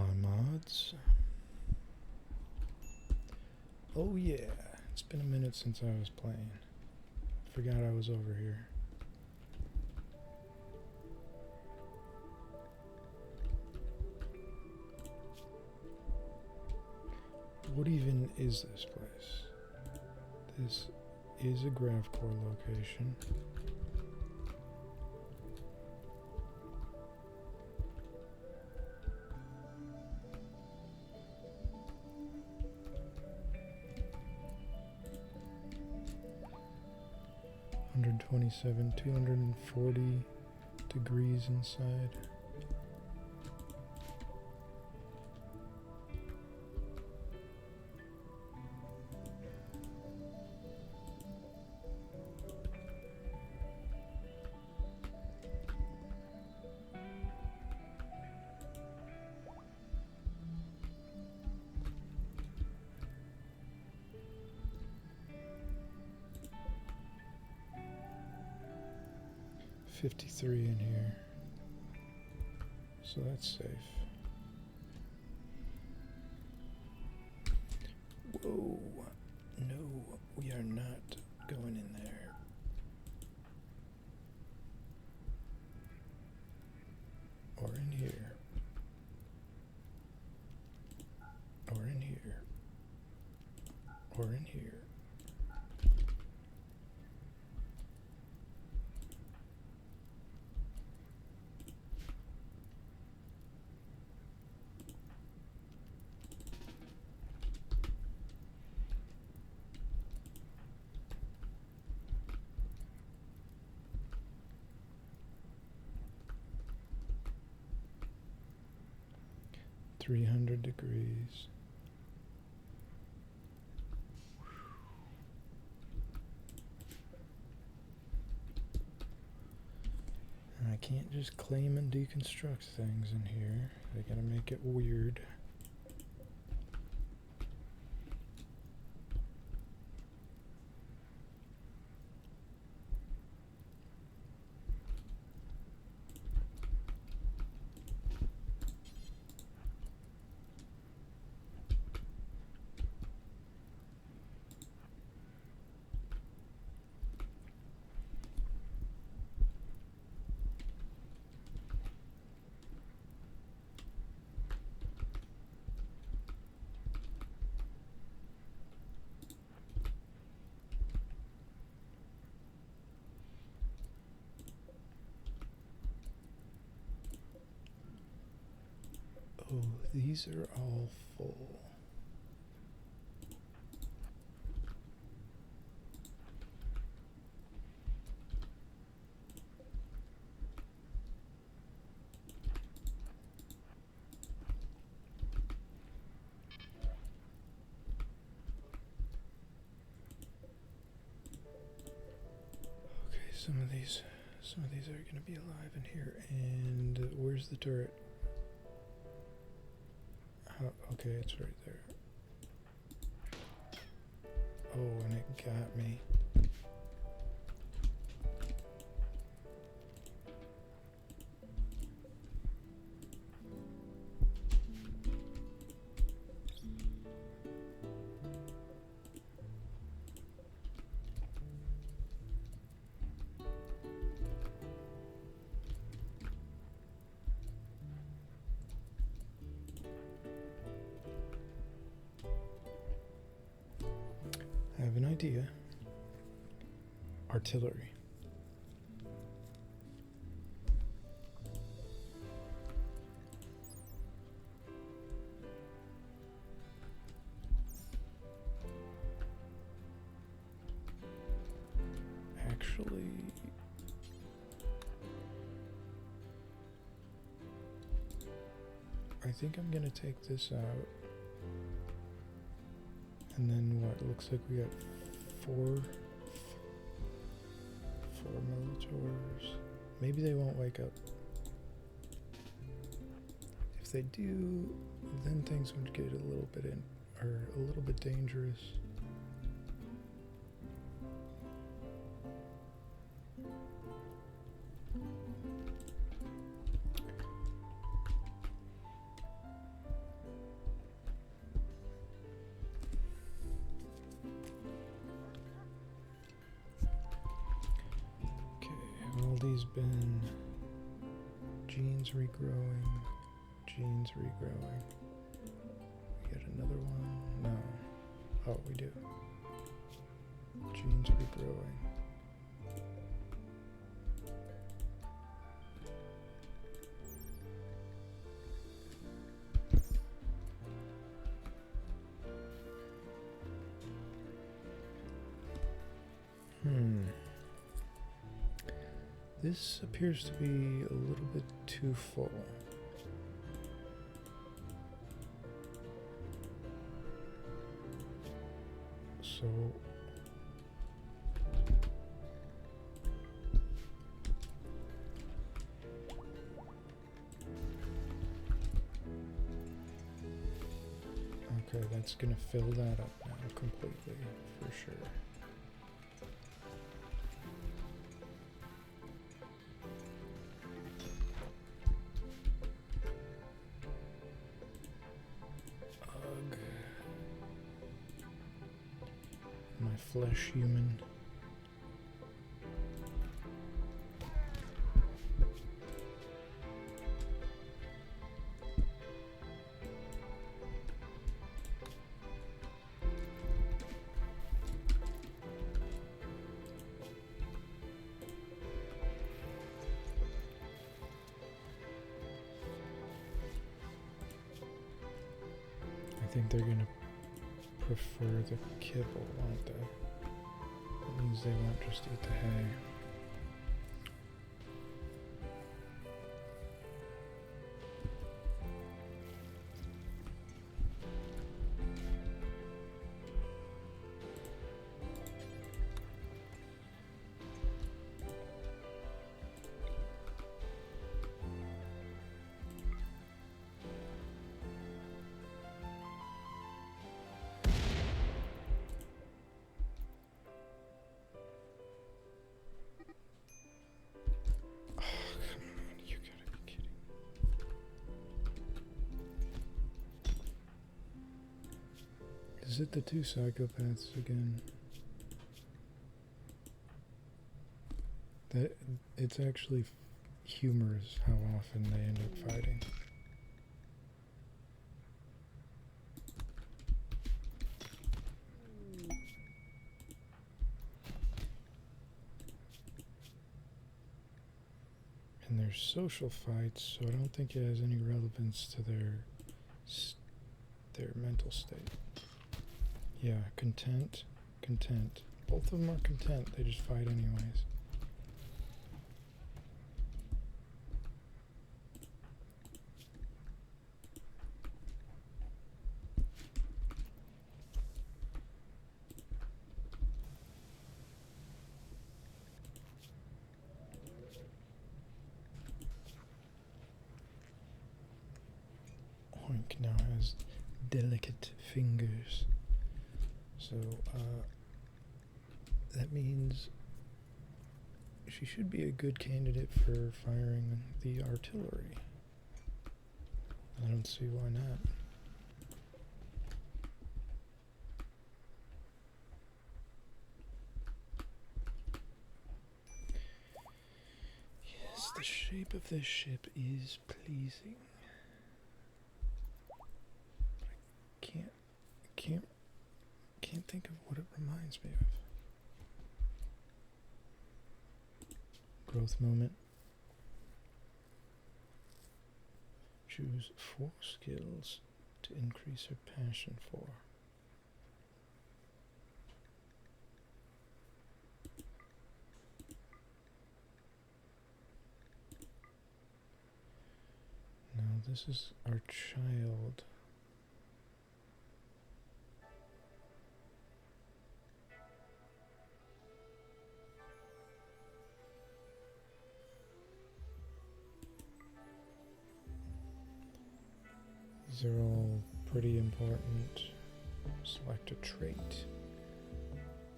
on, mods. Oh yeah, it's been a minute since I was playing. Forgot I was over here. What even is this place? This is a GraphCore location. $127, 240 degrees inside. $53 in here, so that's safe. Whoa, no, we are not going in there. Or in here. Or in here. Or in here. $300 degrees. And I can't just claim and deconstruct things in here. I gotta make it weird. Oh, these are all full. Okay, some of these are going to be alive in here. And where's the turret? Okay, it's right there. Oh, and it got me. I have an idea. Artillery. Actually, I think I'm gonna take this out. And then what? Looks like we got four Minotaurs. Maybe they won't wake up. If they do, then things would get a little bit dangerous. all these been genes regrowing, genes regrowing. We get another one? No. Oh, we do. Genes regrowing. This appears to be a little bit too full. So okay, that's gonna fill that up now completely for sure. My flesh human. I think they're gonna prefer the kibble, won't they? That means they won't just eat the hay. Is it the two psychopaths again? That it's actually humorous how often they end up fighting. And there's social fights, so I don't think it has any relevance to their mental state. Yeah, content. Both of them are content, they just fight anyways. Oink now has delicate fingers. So, that means she should be a good candidate for firing the artillery. I don't see why not. Yes, the shape of this ship is pleasing. Can't think of what it reminds me of. Growth moment. Choose 4 skills to increase her passion for. Now this is our child. These are all pretty important. Select a trait.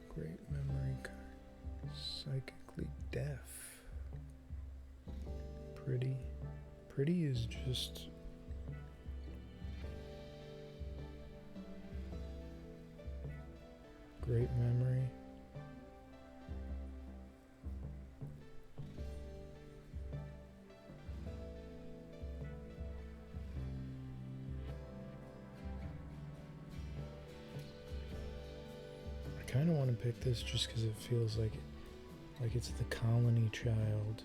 Great memory. Psychically deaf. Pretty. Pretty is just... great memory. kind of want to pick this just because it feels like it's the colony child.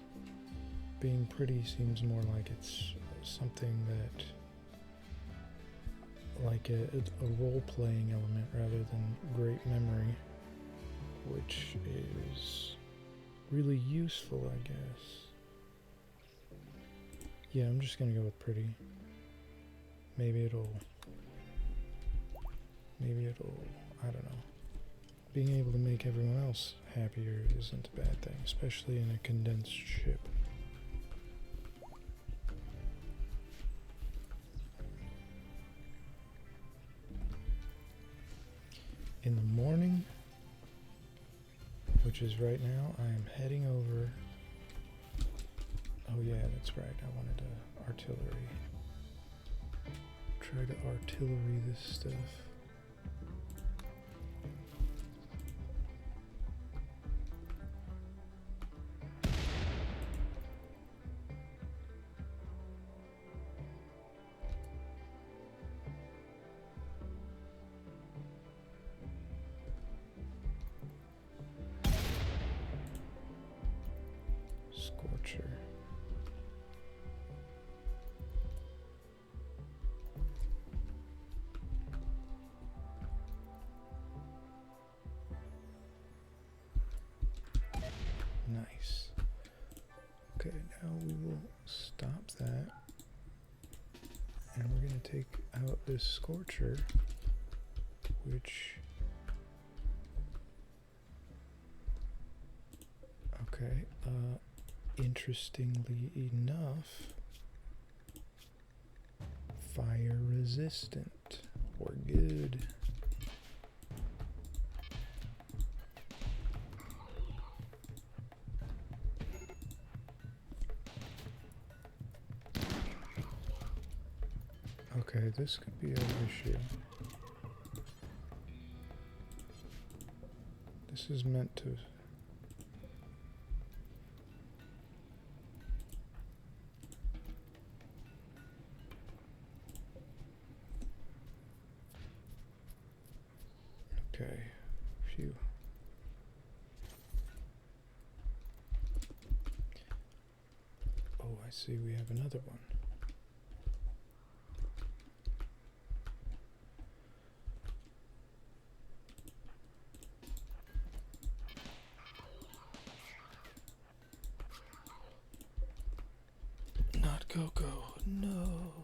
Being pretty seems more like it's something that, like a role-playing element rather than great memory, which is really useful, I guess. Yeah, I'm just gonna go with pretty. Maybe it'll, I don't know. Being able to make everyone else happier isn't a bad thing, especially in a condensed ship. In the morning, which is right now, I am heading over. Oh yeah, that's right, I wanted artillery. Try to artillery this stuff. Scorcher. Nice. Okay, now we will stop that. And we're going to take out this Scorcher, which... Okay, interestingly enough, fire resistant. We're good. Okay, this could be an issue. This is meant to... Okay, phew. Oh, I see we have another one. Not Coco, no.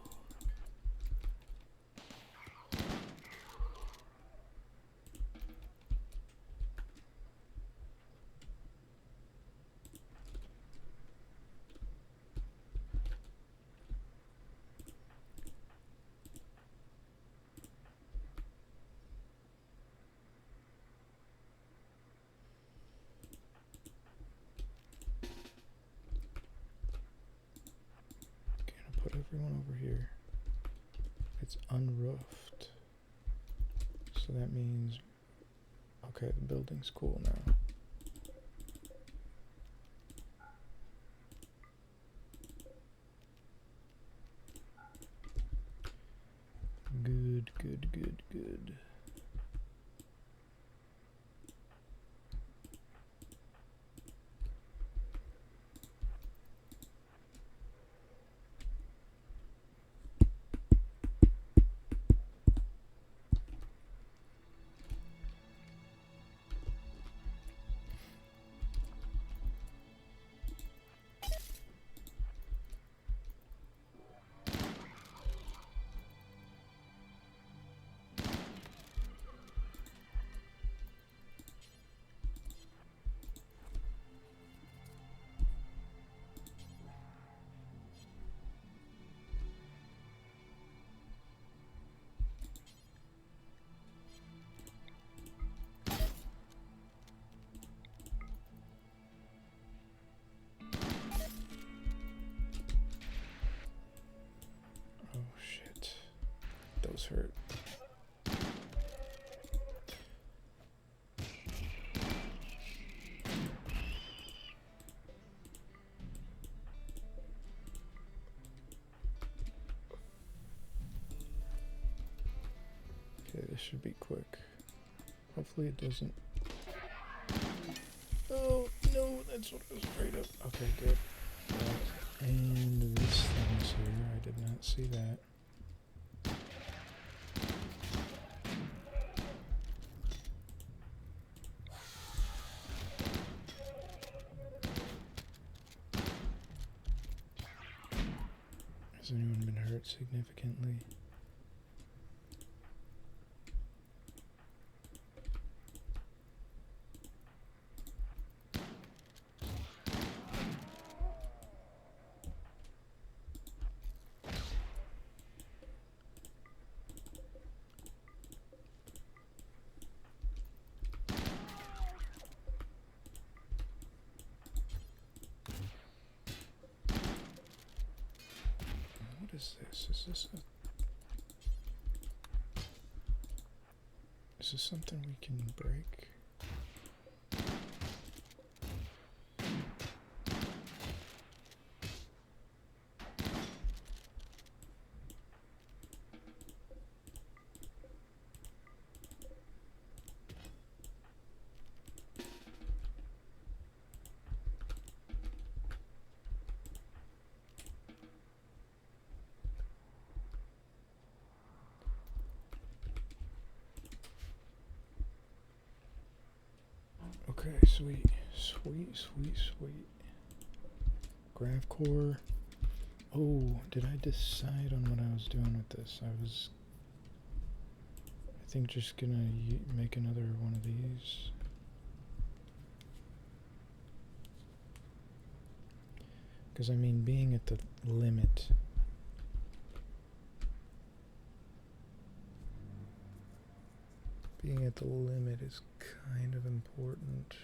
Put everyone over here. It's unroofed. So that means, okay, the building's cool now. Good, good, good, good. Those hurt. Okay, this should be quick. Hopefully it doesn't Oh, no, that's what I was afraid of. Okay, good. And this thing's here. I did not see that. Has anyone been hurt significantly? What is this? Is this something we can break? Okay, sweet. Grav core. Oh, did I decide on what I was doing with this? I think just gonna make another one of these. Because I mean, being at the limit. Being at the limit is kind of important.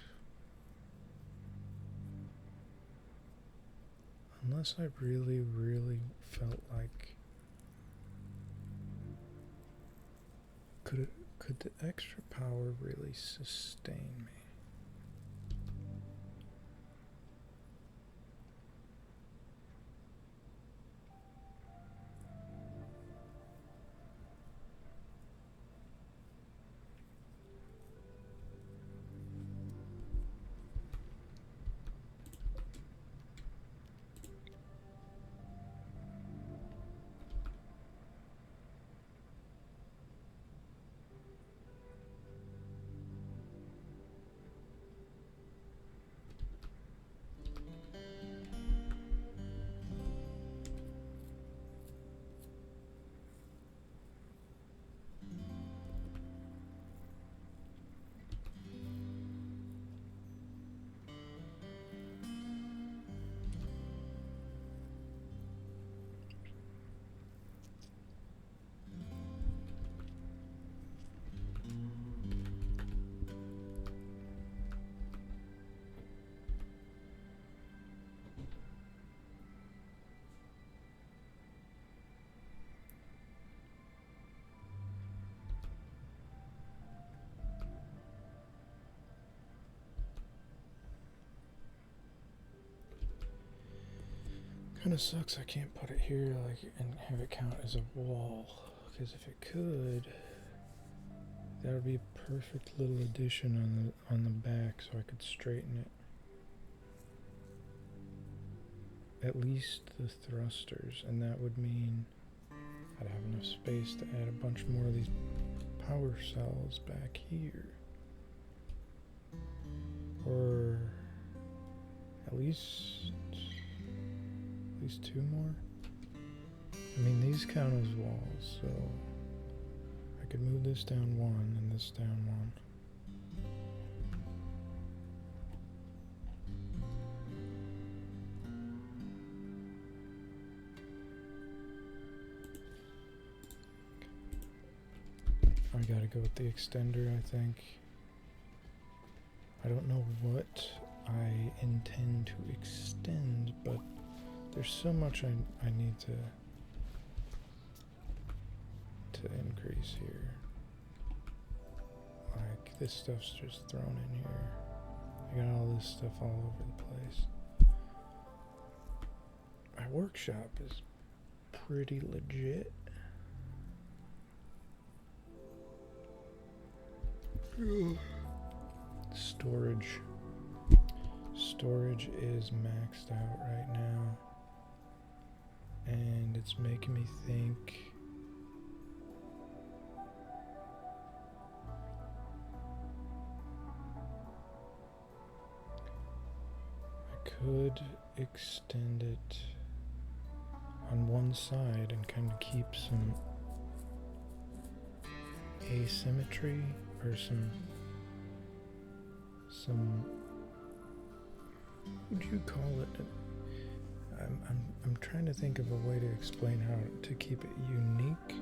Unless I really, really felt like could the extra power really sustain me? Kind of sucks I can't put it here and have it count as a wall, because if it could, that would be a perfect little addition on the back, so I could straighten it. At least the thrusters, and that would mean I'd have enough space to add a bunch more of these power cells back here, or at least 2 more. I mean, these count as walls, so I could move this down 1 and this down 1. I gotta go with the extender, I think. I don't know what I intend to extend, but there's so much I need to increase here. Like, this stuff's just thrown in here. I got all this stuff all over the place. My workshop is pretty legit. Storage. storage is maxed out right now, and it's making me think I could extend it on one side and kind of keep some asymmetry, or some what would you call it? I'm trying to think of a way to explain how to keep it unique.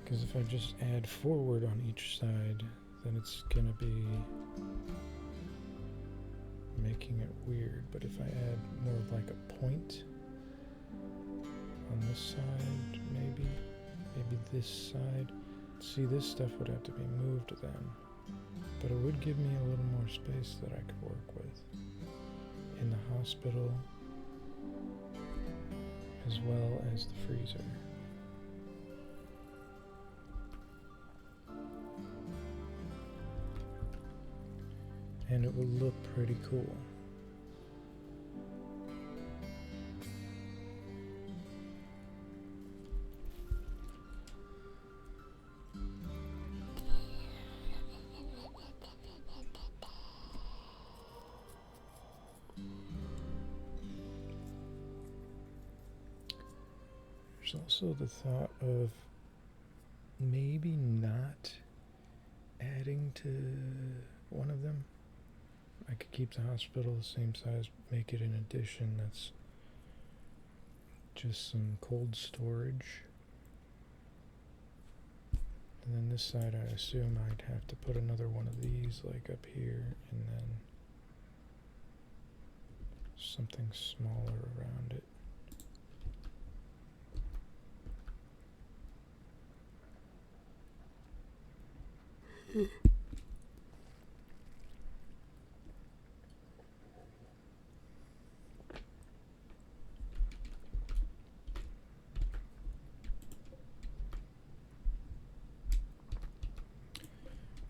Because if I just add forward on each side, then it's gonna be making it weird. But if I add more of like a point on this side, maybe this side. See, this stuff would have to be moved then, but it would give me a little more space that I could work with in the hospital as well as the freezer. And it would look pretty cool. There's also the thought of maybe not adding to one of them. I could keep the hospital the same size, make it an addition that's just some cold storage. And then this side, I assume I'd have to put another one of these like up here, and then something smaller around it.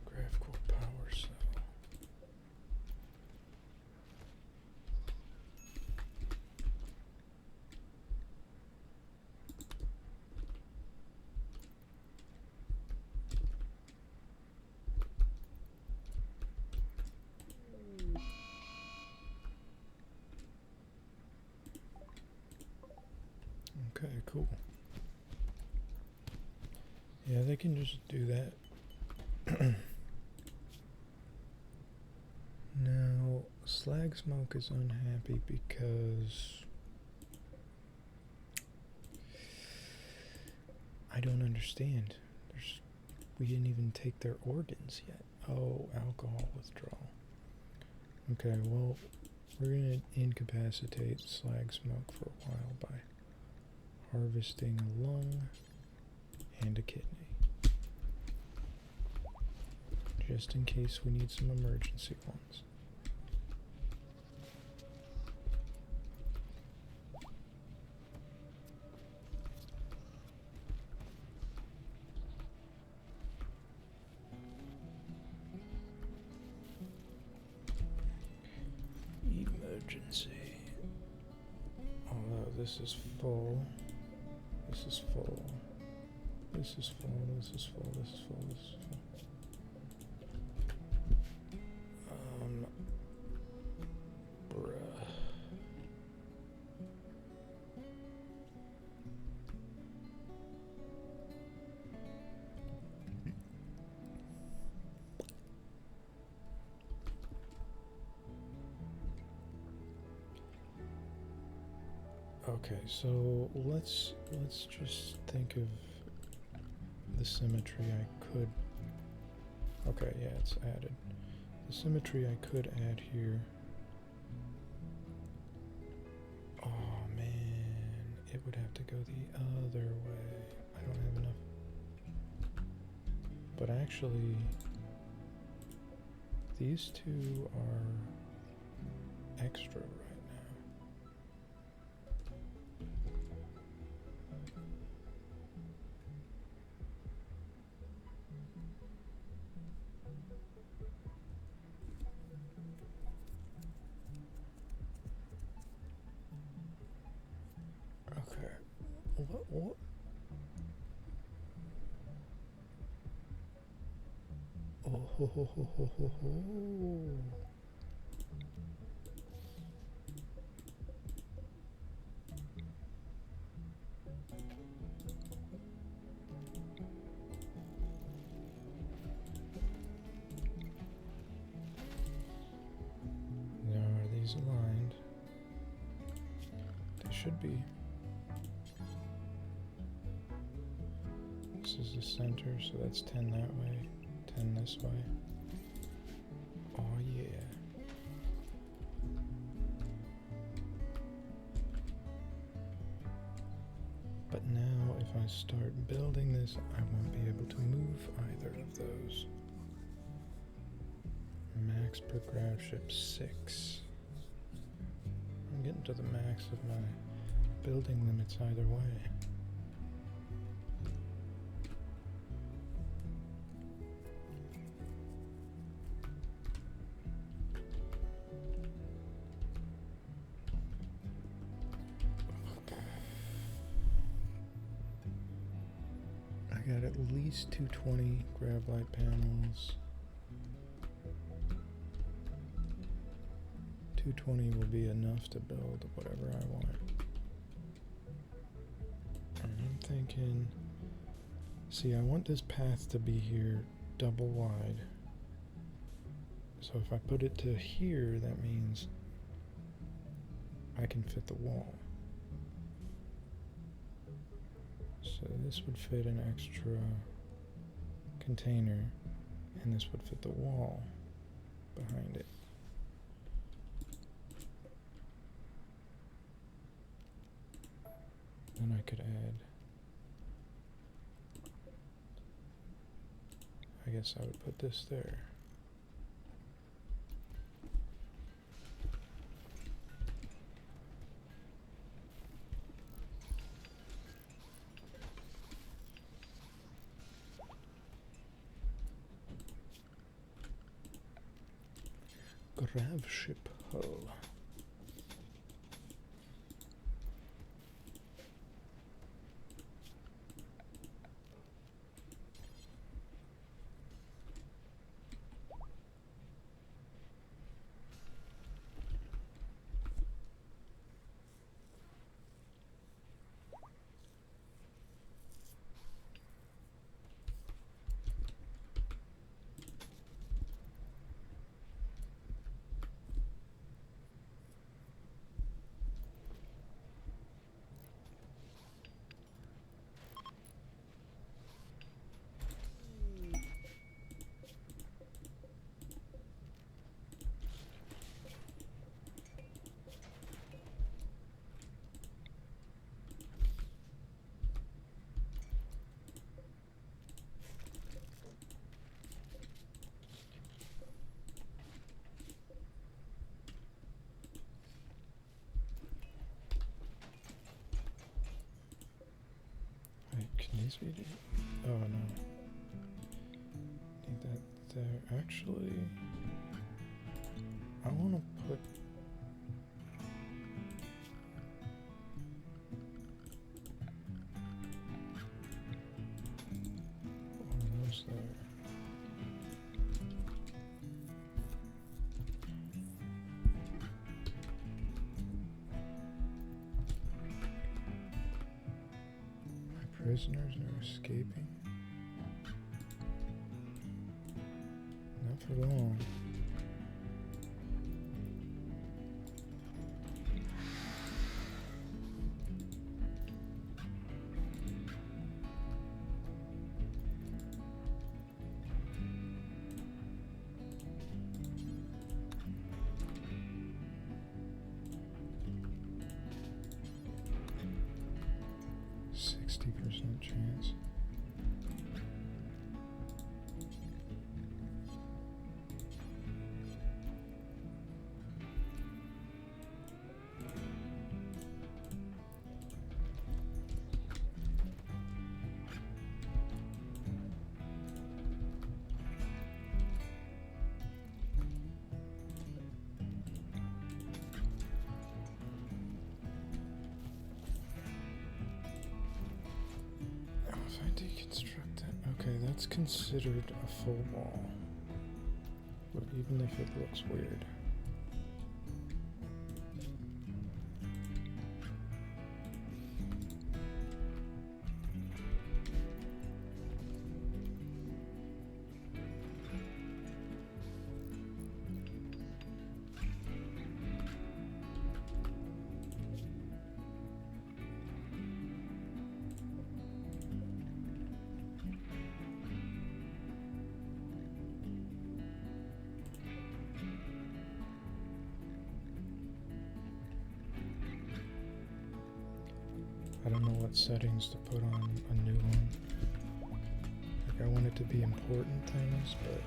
Graphical power cell. Okay, cool. Yeah, they can just do that. Now, Slag Smoke is unhappy because I don't understand. We didn't even take their organs yet. Oh, alcohol withdrawal. Okay, well, we're going to incapacitate Slag Smoke for a while by harvesting a lung and a kidney. Just in case we need some emergency ones. Emergency. Although this is full. This is full. This is full. This is full. This is full. This is full. Bruh. Okay, so let's just think of the symmetry I could. Okay, yeah, it's added. The symmetry I could add here. Oh man, it would have to go the other way. I don't have enough. But actually, these two are extra right now. What? Oh, ho, ho, ho, ho, ho, ho. Now, are these aligned? They should be. This is the center, so that's 10 that way, 10 this way. Oh yeah. But now if I start building this, I won't be able to move either of those. Max per graph ship 6. I'm getting to the max of my building limits either way. I got at least 220 grab light panels. 220 will be enough to build whatever I want. And I'm thinking, see, I want this path to be here double wide. So if I put it to here, that means I can fit the wall. So this would fit an extra container, and this would fit the wall behind it. Then I could add, I guess I would put this there. Grav ship hull. Can these be? Oh no. Need that there. Actually, I want to put. One of those there. Prisoners are escaping. Not for long. Chance. It's considered a full wall, but even if it looks weird. I don't know what settings to put on a new one. Like, I want it to be important things, but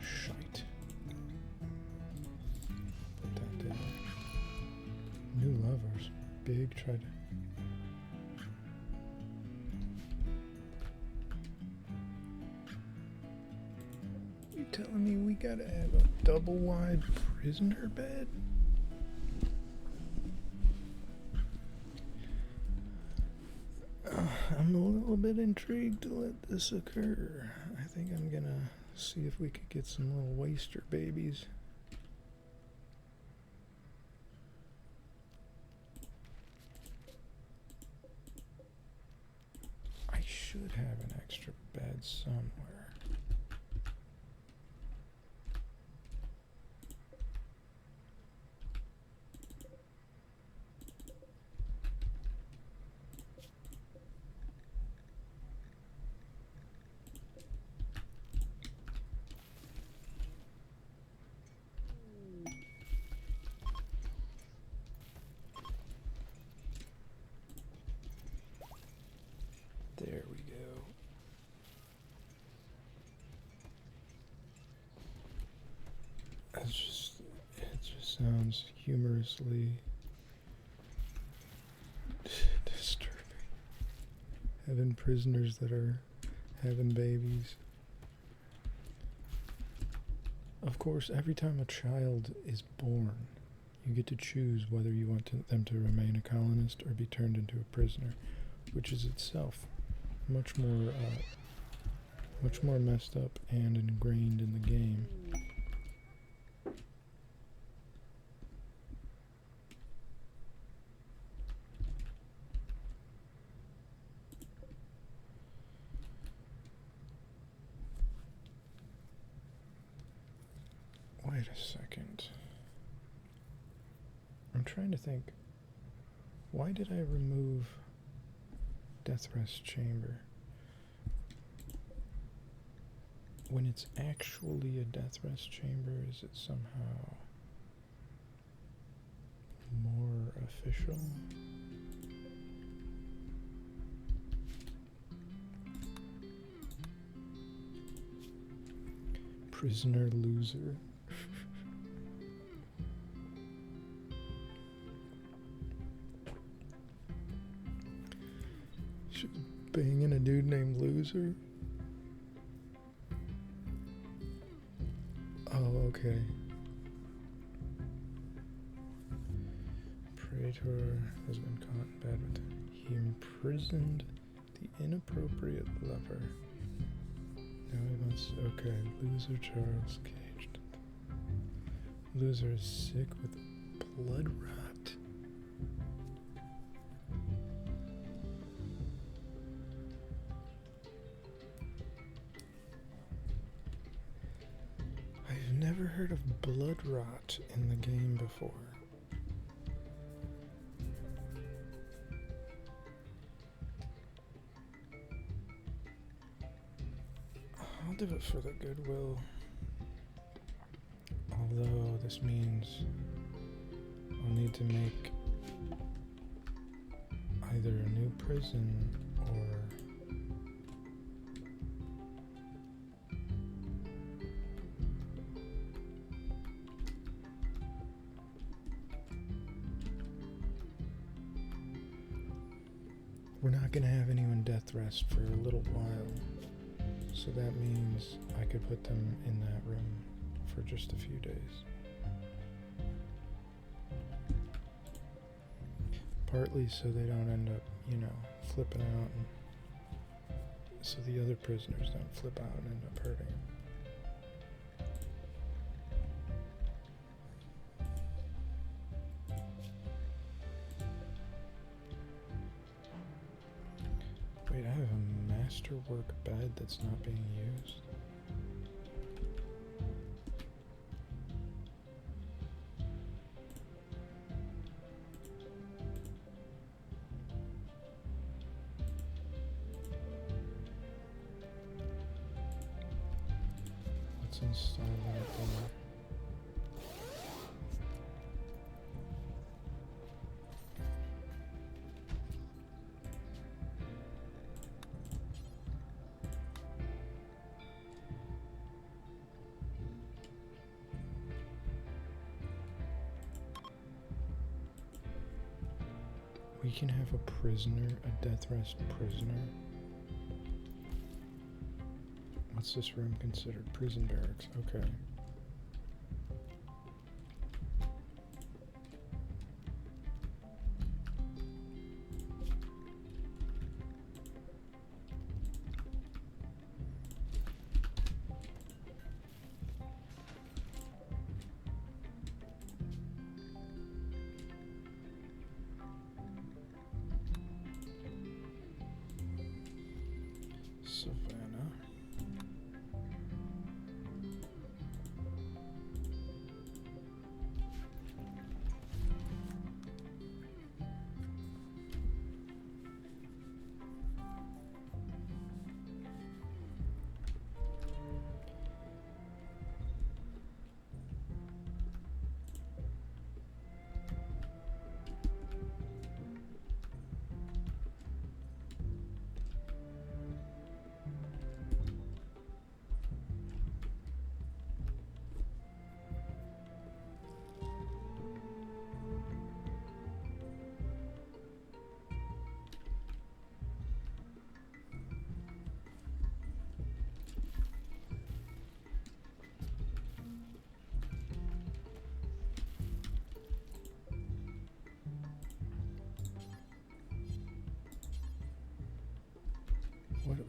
shite. Put that down. New lovers. Big try to. You telling me we gotta have a double wide prisoner bed? I'm a little bit intrigued to let this occur. I think I'm gonna see if we could get some little waster babies. I should have an extra bed somewhere. There we go. It just sounds humorously disturbing. Having prisoners that are having babies. Of course, every time a child is born, you get to choose whether you want them to remain a colonist or be turned into a prisoner, which is itself much more messed up and ingrained in the game. Wait a second. I'm trying to think. Why did I remove Death Rest Chamber when it's actually a Death Rest Chamber? Is it somehow more official? Prisoner loser. She's banging a dude named Loser. Oh, okay. Praetor has been caught in bed with him. He imprisoned the inappropriate lover. Now he wants. Okay, Loser Charles caged. Loser is sick with blood rot. never heard of blood rot in the game before. I'll do it for the goodwill. Although this means I'll need to make either a new prison or we're not going to have anyone death rest for a little while, so that means I could put them in that room for just a few days. Partly so they don't end up, flipping out, and so the other prisoners don't flip out and end up hurting them. Wait, I have a masterwork bed that's not being used? Let's install that there. We can have a prisoner, a death rest prisoner. What's this room considered? Prison barracks, okay. Savannah.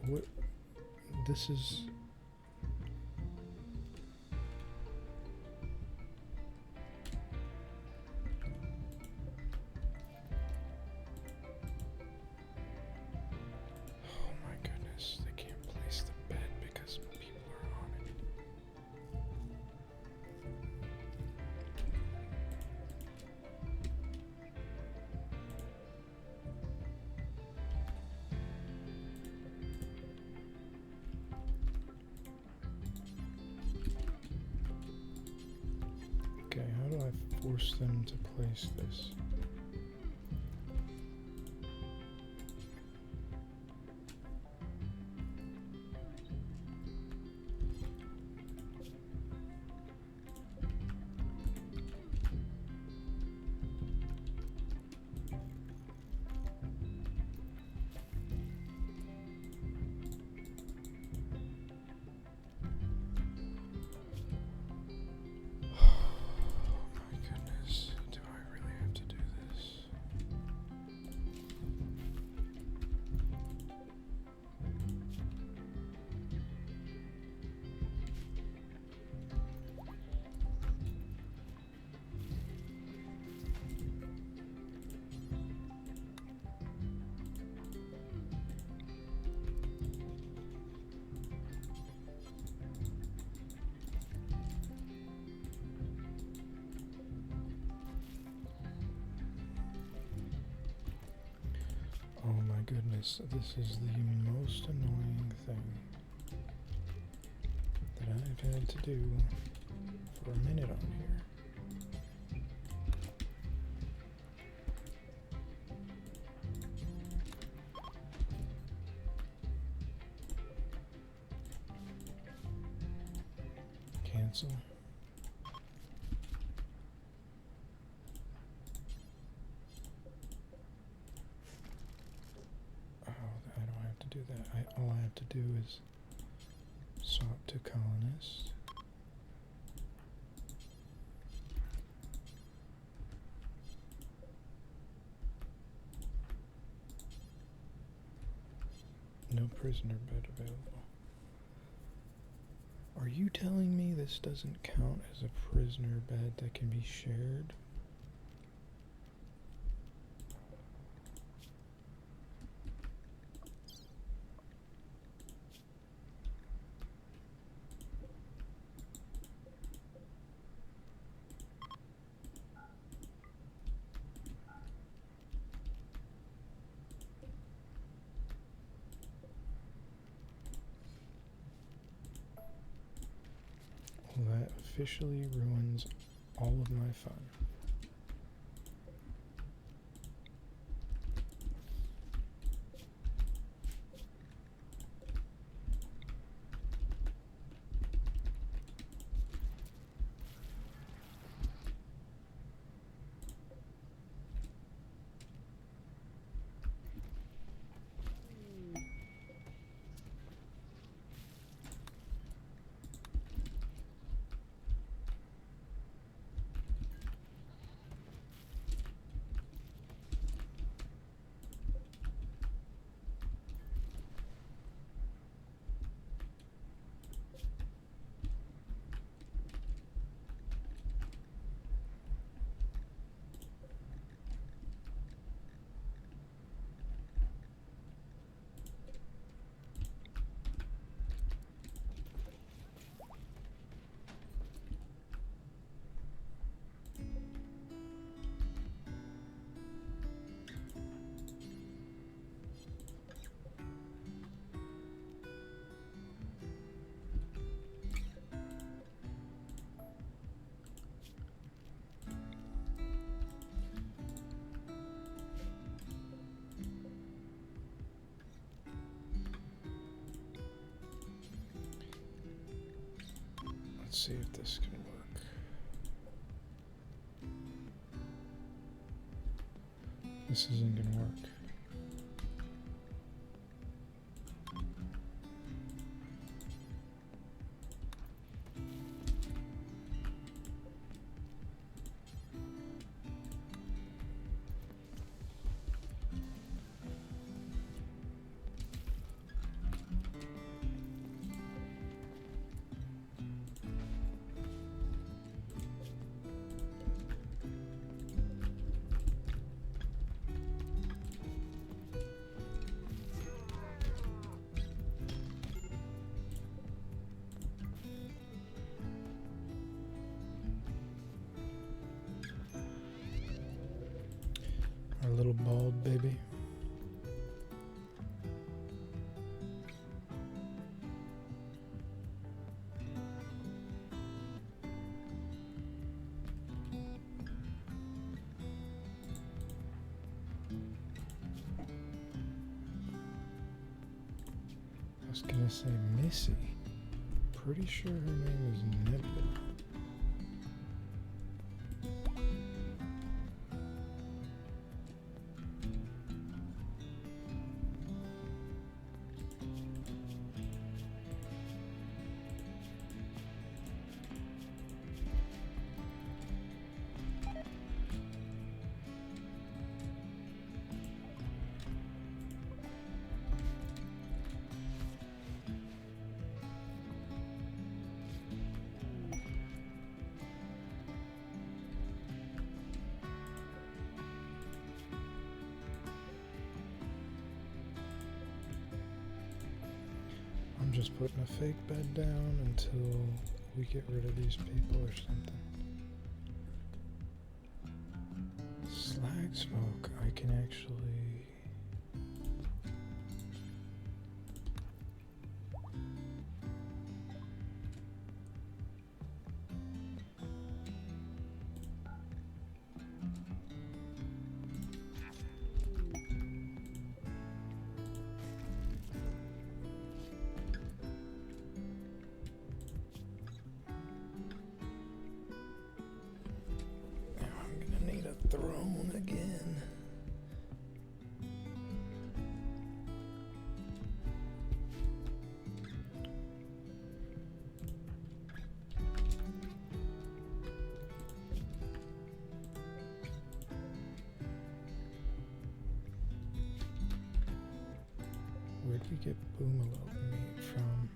What, this is... Oh my goodness, they can't place the bed because people are on it. Okay, how do I force them to place this? Oh my goodness, do I really have to do goodness, this is the most annoying thing that I've had to do for a minute on here. Cancel. Oh, I don't have to do that. All I have to do is swap to colonist. No prisoner bed available. Are you telling me this doesn't count as a prisoner bed that can be shared? Well, that officially ruins all of my fun. Let's see if this can work. This isn't gonna work. Our little bald baby. I was gonna say Missy. Pretty sure her name is Nebula. I'm just putting a fake bed down until we get rid of these people or something. Slag smoke, I can actually throne again. Where did we get Boomaloo meat from?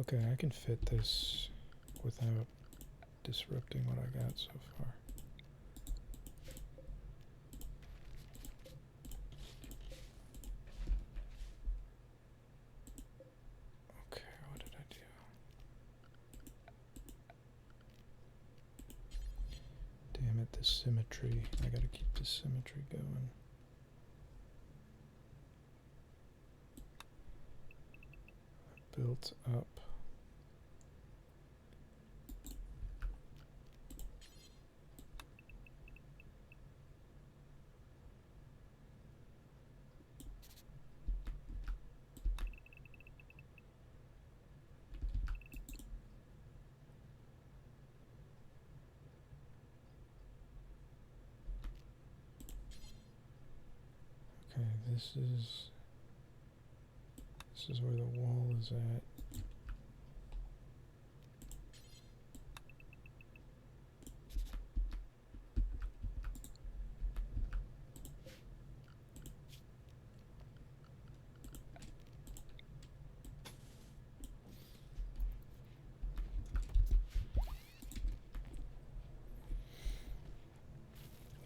Okay, I can fit this without disrupting what I got so far. Okay, what did I do? Damn it, the symmetry. I gotta keep the symmetry going. Built up. Okay, this is where the wall is at.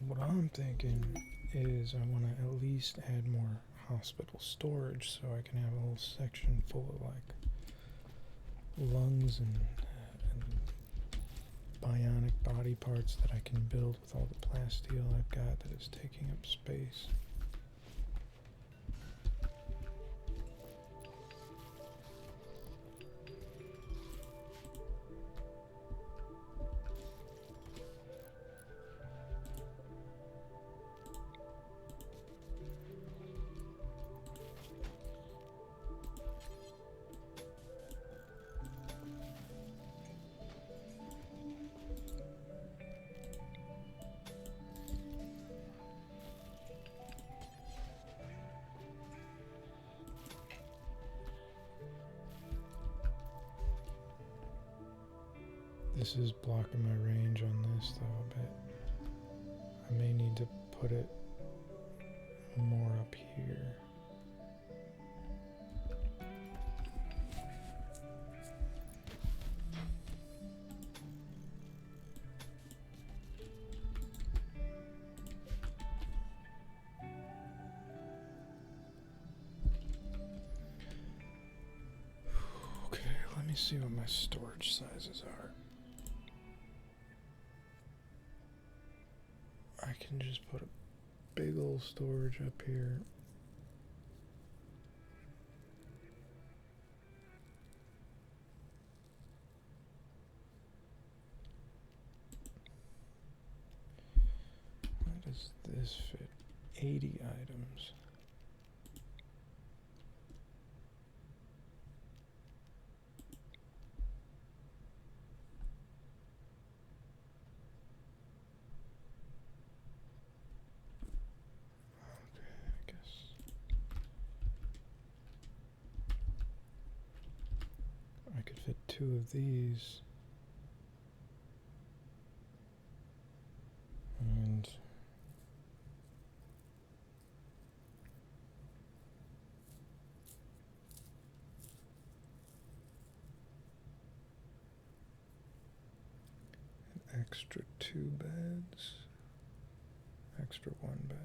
What I'm thinking is I want to at least add more hospital storage so I can have a whole section full of like lungs and bionic body parts that I can build with all the plasteel I've got that is taking up space. This is blocking my range on this though a bit. I may need to put it more up here. Okay, let me see what my storage sizes are. I can just put a big old storage up here. Why does this fit 80 items? I could fit 2 of these. And an extra 2 beds. Extra 1 bed.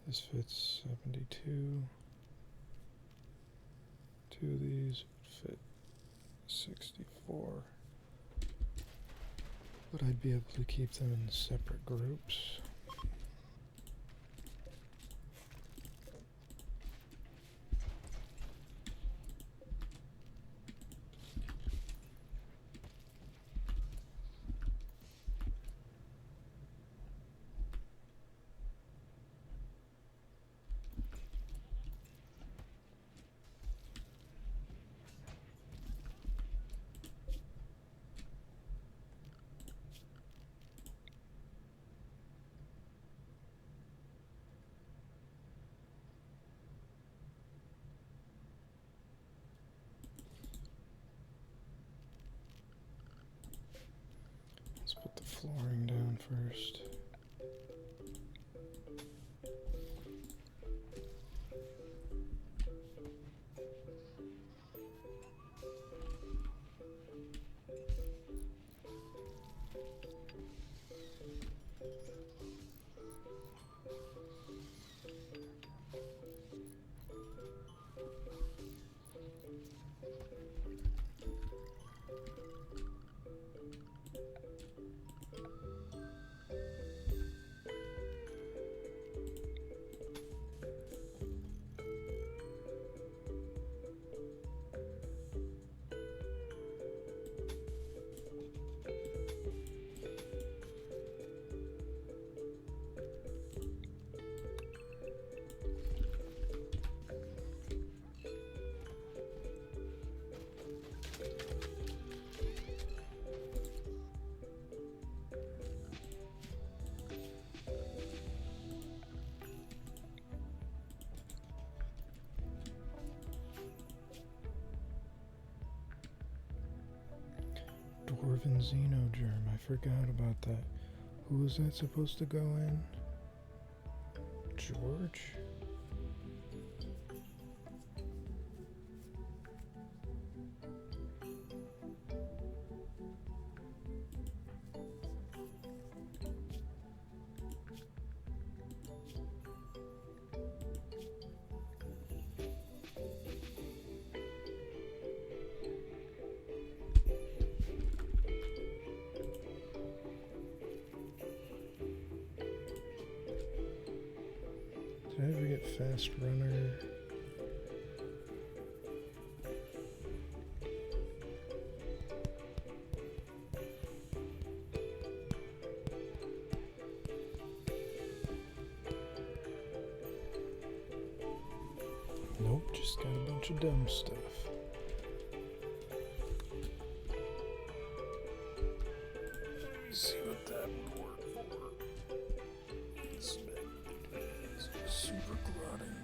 This fits 72. of these would fit 64. But I'd be able to keep them in separate groups. Let's put the flooring down first. Dwarven Xenogerm, I forgot about that. Who was that supposed to go in? George? Did I ever get fast runner? Nope, just got a bunch of dumb stuff. Let me see what that board for. Super clotting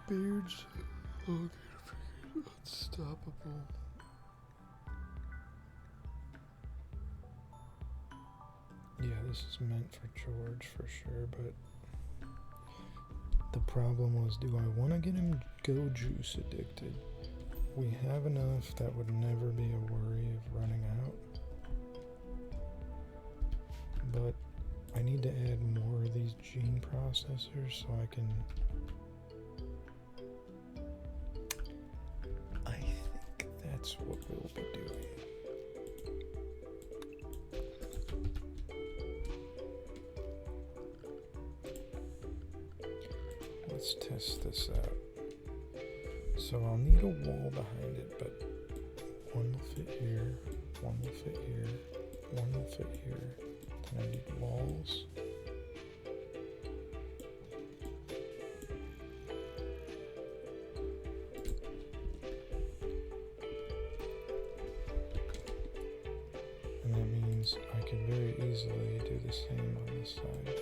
beards. Okay, unstoppable. Yeah, this is meant for George for sure, but the problem was, do I want to get him go juice addicted? We have enough that would never be a worry of running out. But I need to add more of these gene processors so I can... I think that's what we'll be doing. Let's test this out. So I'll need a wall behind it, but one will fit here, one will fit here, one will fit here. Then I need walls. And that means I can very easily do the same on this side.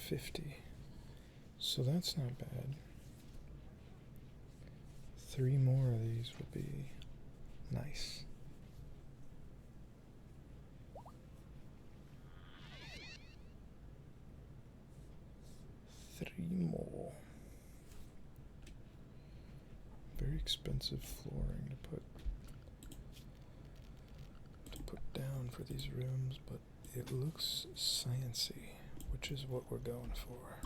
50. So that's not bad. 3 more of these would be nice. Three more. Very expensive flooring to put down for these rooms, but it looks sciencey, which is what we're going for.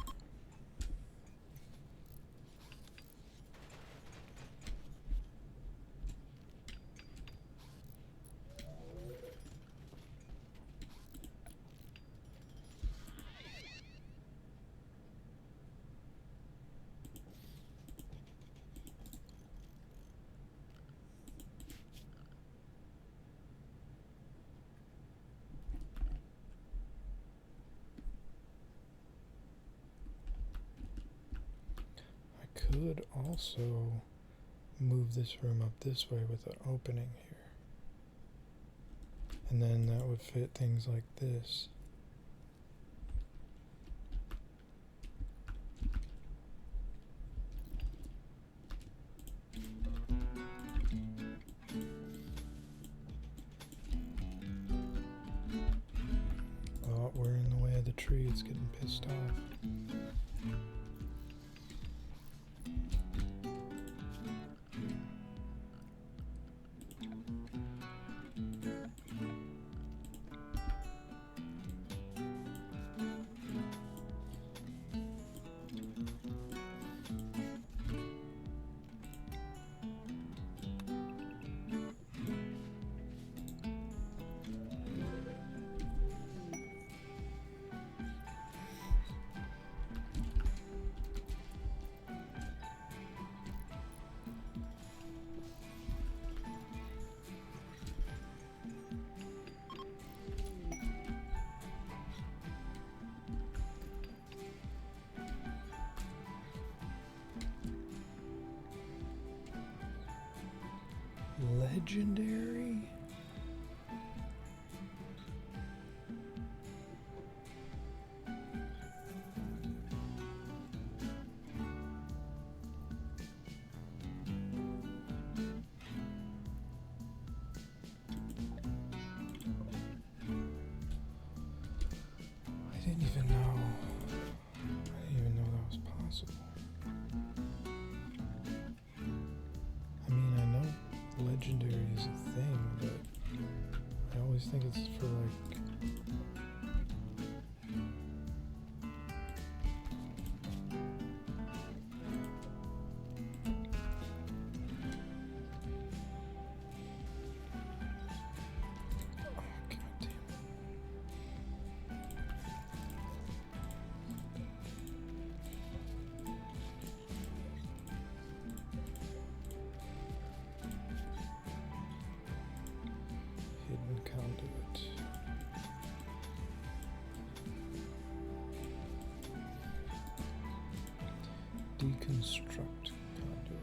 Could also move this room up this way with an opening here. And then that would fit things like this. Oh, we're in the way of the tree. It's getting pissed off. Legendary? I didn't even know that was possible. I mean, I know legendary is a thing, but I always think it's for like conduit. Deconstruct conduit.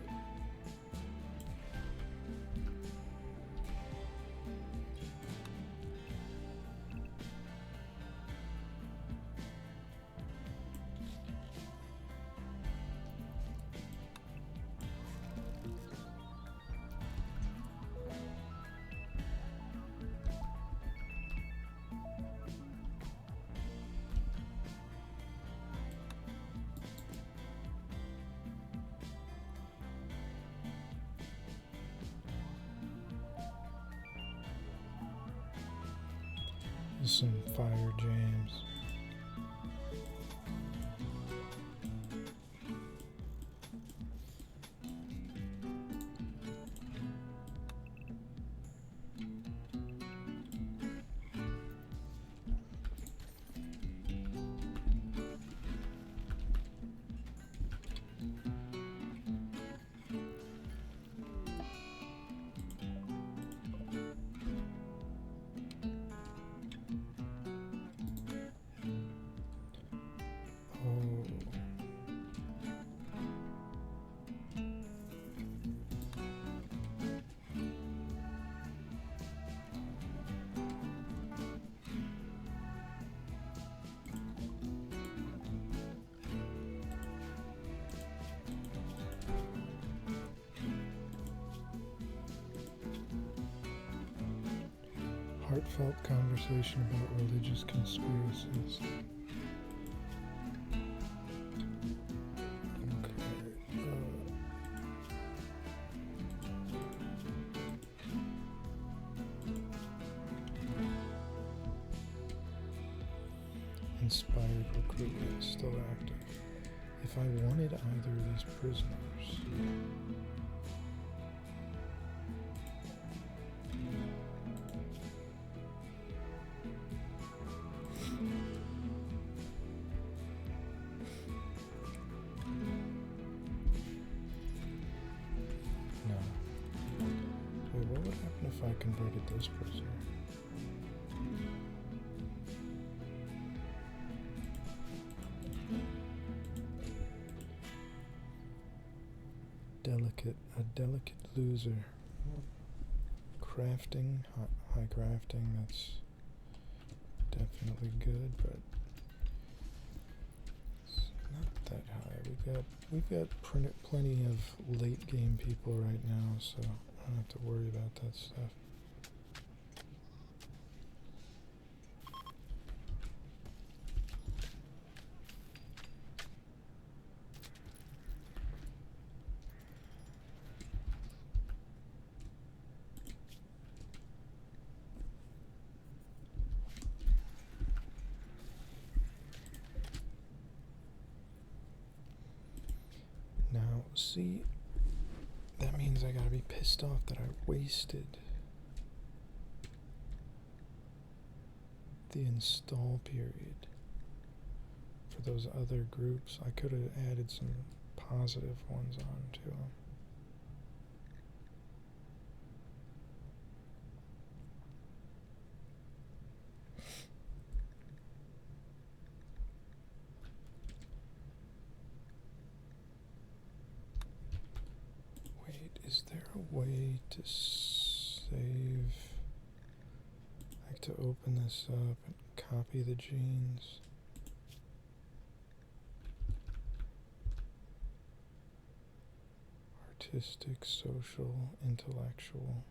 Some fire jams. heartfelt conversation about religious conspiracies. Inspired recruitment still active. If I wanted either of these prisoners, no. Wait, what would happen if I converted this prisoner? A delicate loser. Crafting, high crafting, that's definitely good, but it's not that high. We've got plenty of late game people right now, so I don't have to worry about that stuff. Now, see, that means I gotta be pissed off that I wasted the install period for those other groups. I could have added some positive ones onto them. Is there a way to save, like to open this up and copy the genes? Artistic, social, intellectual.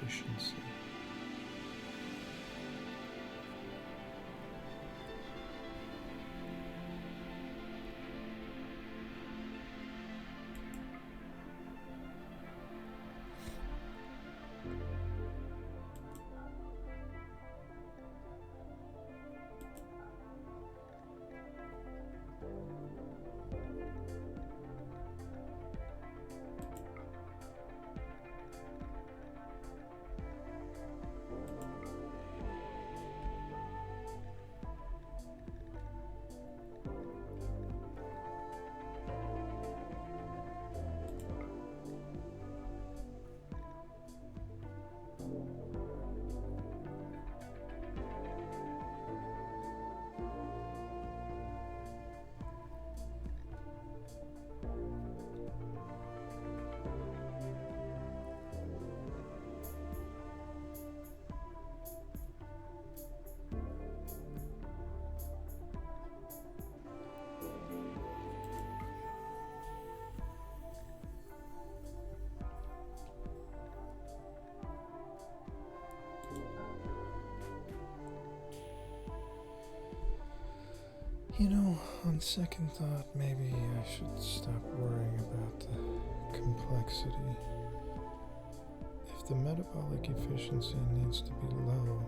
Efficiency. You know, on second thought, maybe I should stop worrying about the complexity. If the metabolic efficiency needs to be low,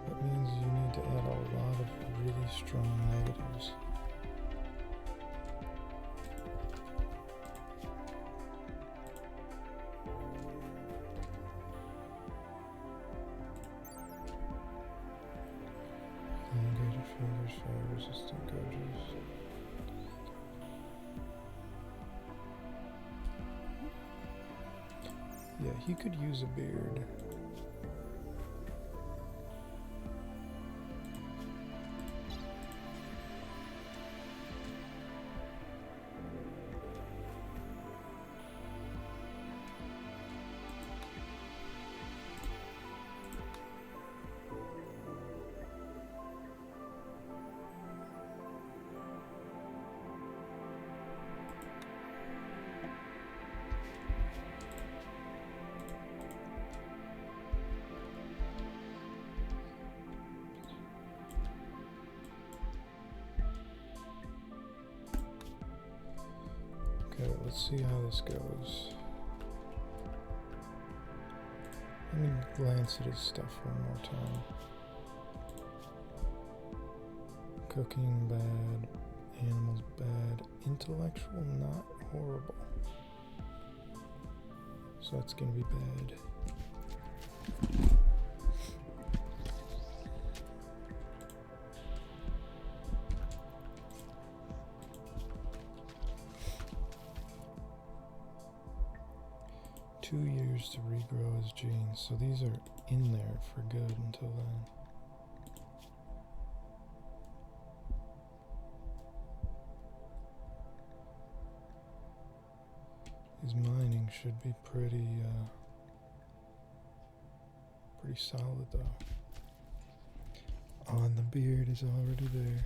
that means you need to add a lot of really strong negatives. Elongated fingers, fire-resistant gouges. Yeah, he could use a beard. Okay, let's see how this goes. Let me glance at his stuff one more time. Cooking bad, animals bad, intellectual not horrible. So that's gonna be bad. 2 years to regrow his genes, so these are in there for good until then. His mining should be pretty solid though. Oh, and the beard is already there.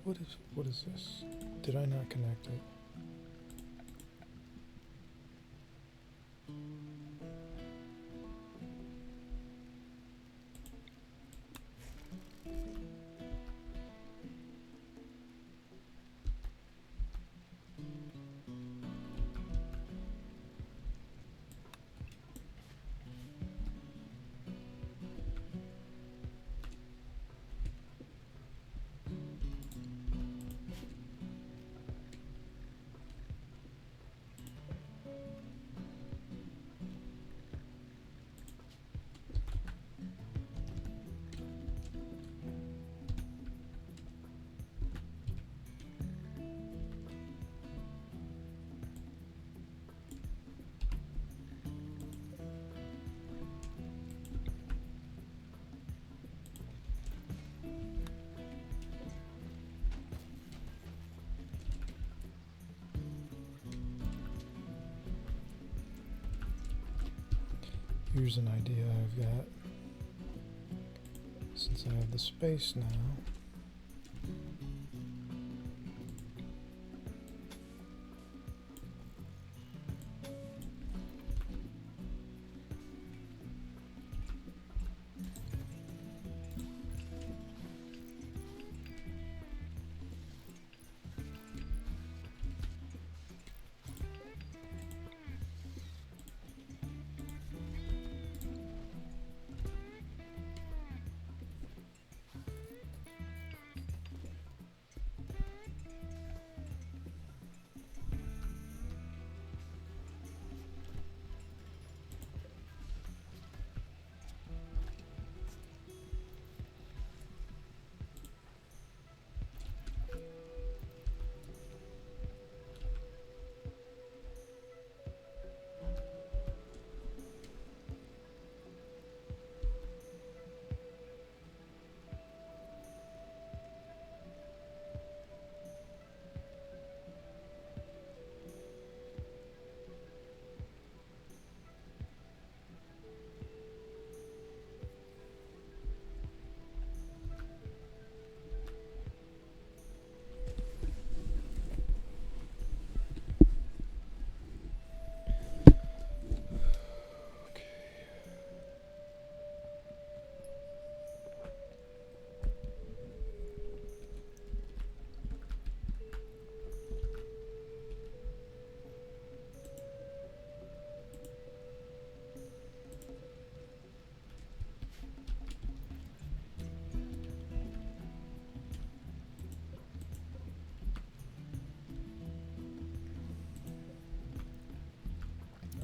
What is this? Did I not connect it? Here's an idea I've got. Since I have the space now,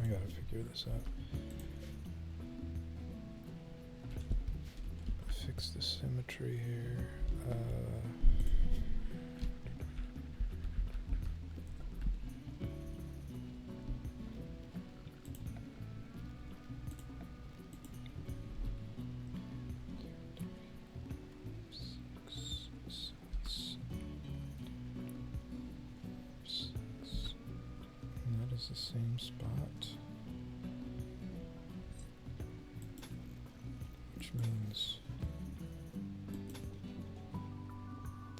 I gotta figure this out. Fix the symmetry here. The same spot, which means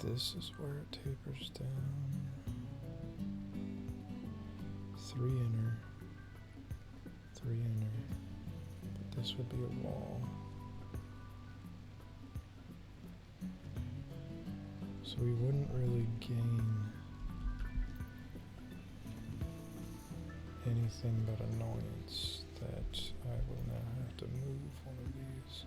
this is where it tapers down. 3 inner, 3 inner, but this would be a wall. So we wouldn't really gain anything but annoyance that I will now have to move one of these.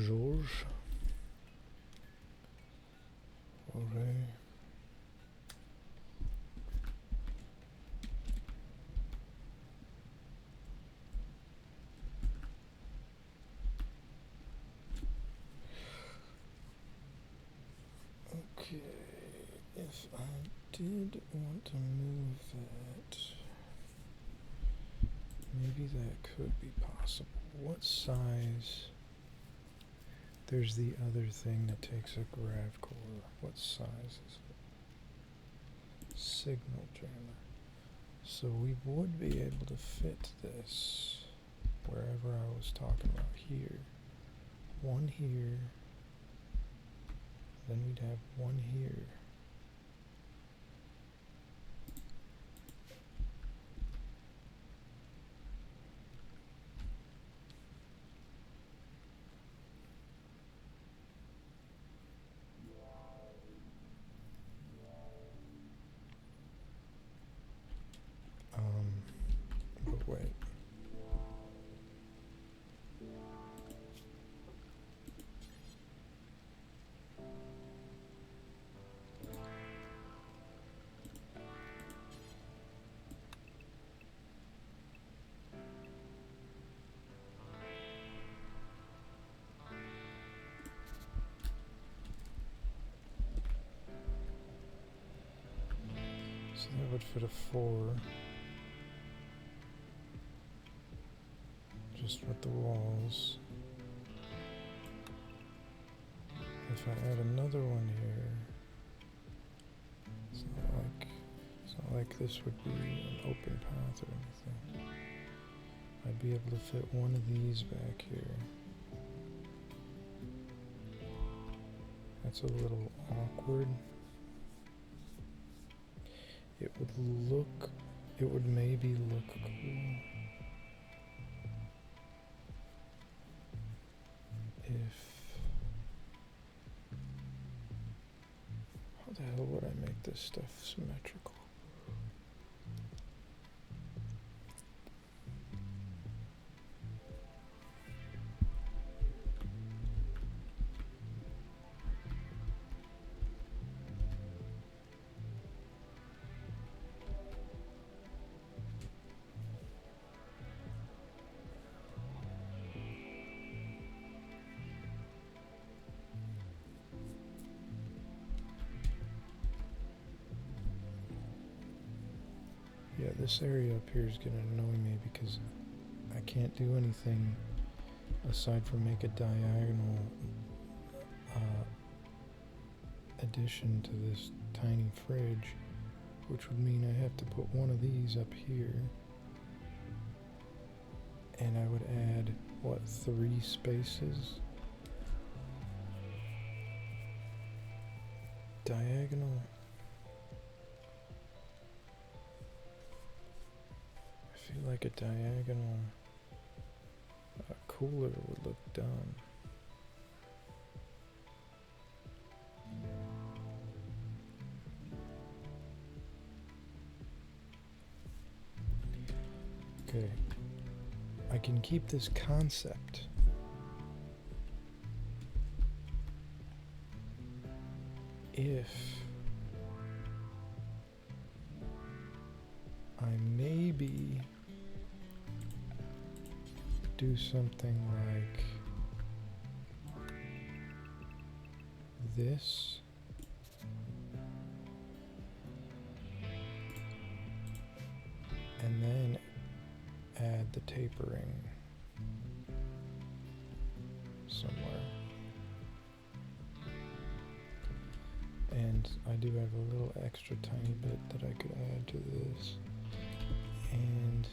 George. Okay. Okay, if I did want to move that, maybe that could be possible. What size? There's the other thing that takes a grav core. What size is it? Signal jammer. So we would be able to fit this wherever I was talking about here. One here. Then we'd have one here. But wait. So that would fit a 4. Just with the walls. If I add another one here, it's not like this would be an open path or anything. I'd be able to fit one of these back here. That's a little awkward. It would maybe look cool if, how the hell would I make this stuff symmetrical? Yeah, this area up here is gonna annoy me because I can't do anything aside from make a diagonal addition to this tiny fridge, which would mean I have to put one of these up here, and I would add, what, 3 spaces? Diagonal. I feel like a diagonal cooler would look dumb. Okay, I can keep this concept. If I maybe do something like this. And then add the tapering somewhere. And I do have a little extra tiny bit that I could add to this. And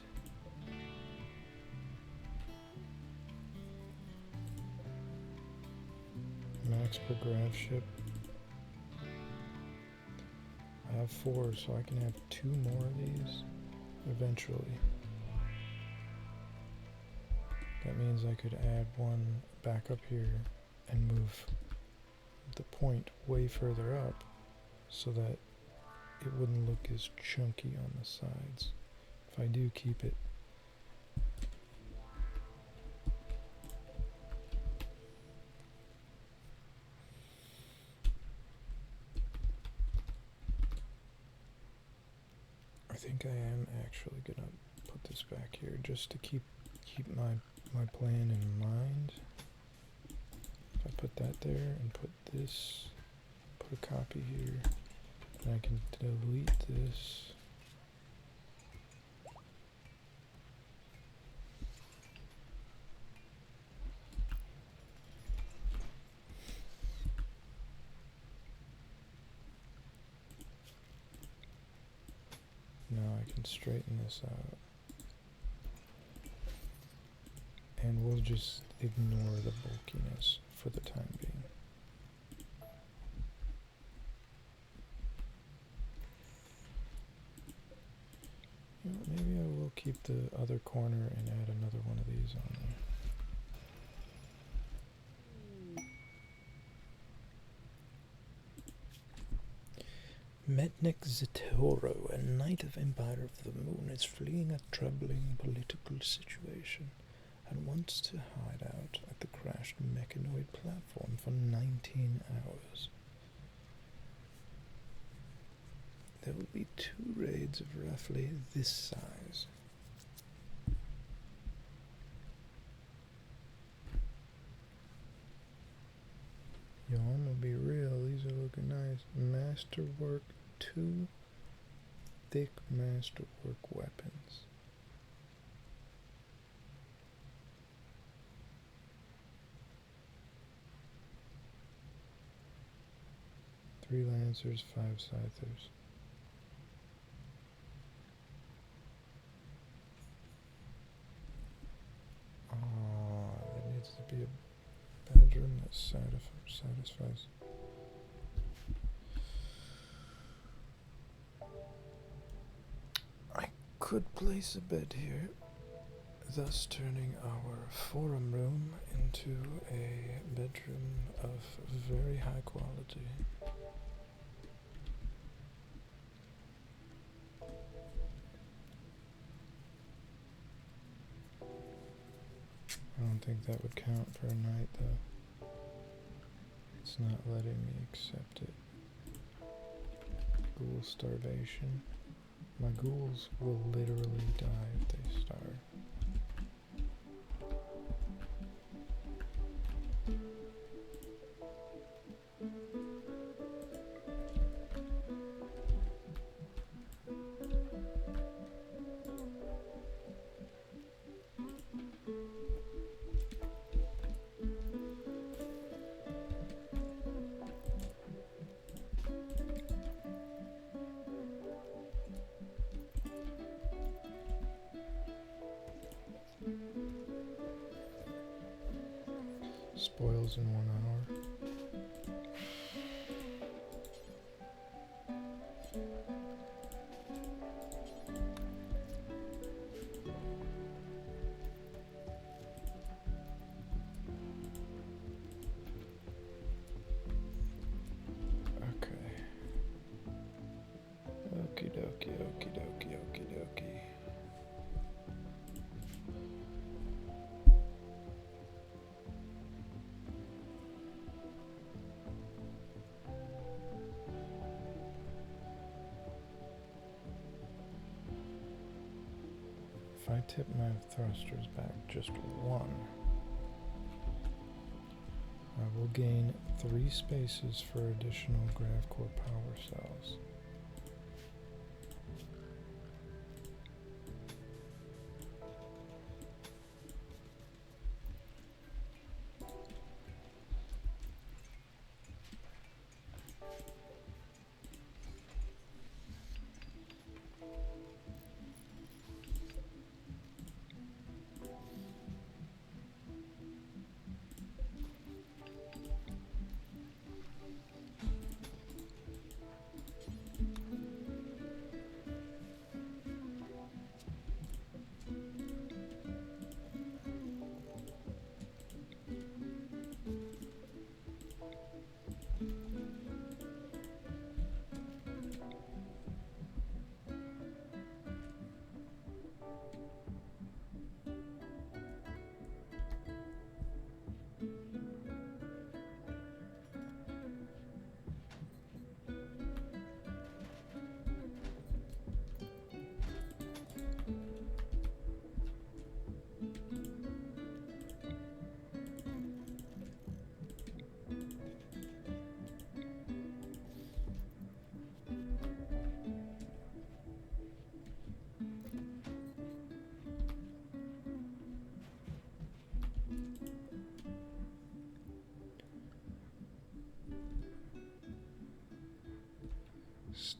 max per grav ship. I have 4, so I can have 2 more of these eventually. That means I could add one back up here and move the point way further up so that it wouldn't look as chunky on the sides if I do keep it. I think I am actually gonna put this back here just to keep my plan in mind. If I put that there and put this, put a copy here, and I can delete this. Now I can straighten this out. And we'll just ignore the bulkiness for the time being. You know, maybe I will keep the other corner and add another one of these on there. Metnik Zetoro, a knight of Empire of the Moon, is fleeing a troubling political situation and wants to hide out at the crashed mechanoid platform for 19 hours. There will be 2 raids of roughly this size. Yawn will be real. These are looking nice. Masterwork 2 thick masterwork weapons. Three lancers, 5 scythers. There needs to be a bedroom that satisfies. I could place a bed here, thus turning our forum room into a bedroom of very high quality. I don't think that would count for a night, though. It's not letting me accept it. Ghoul starvation. My ghouls will literally die if they starve. Spoils in 1 hour. Okay. Okie dokie, okie dokie, okie dokie. If I tip my thrusters back just 1, I will gain 3 spaces for additional GravCore power cells.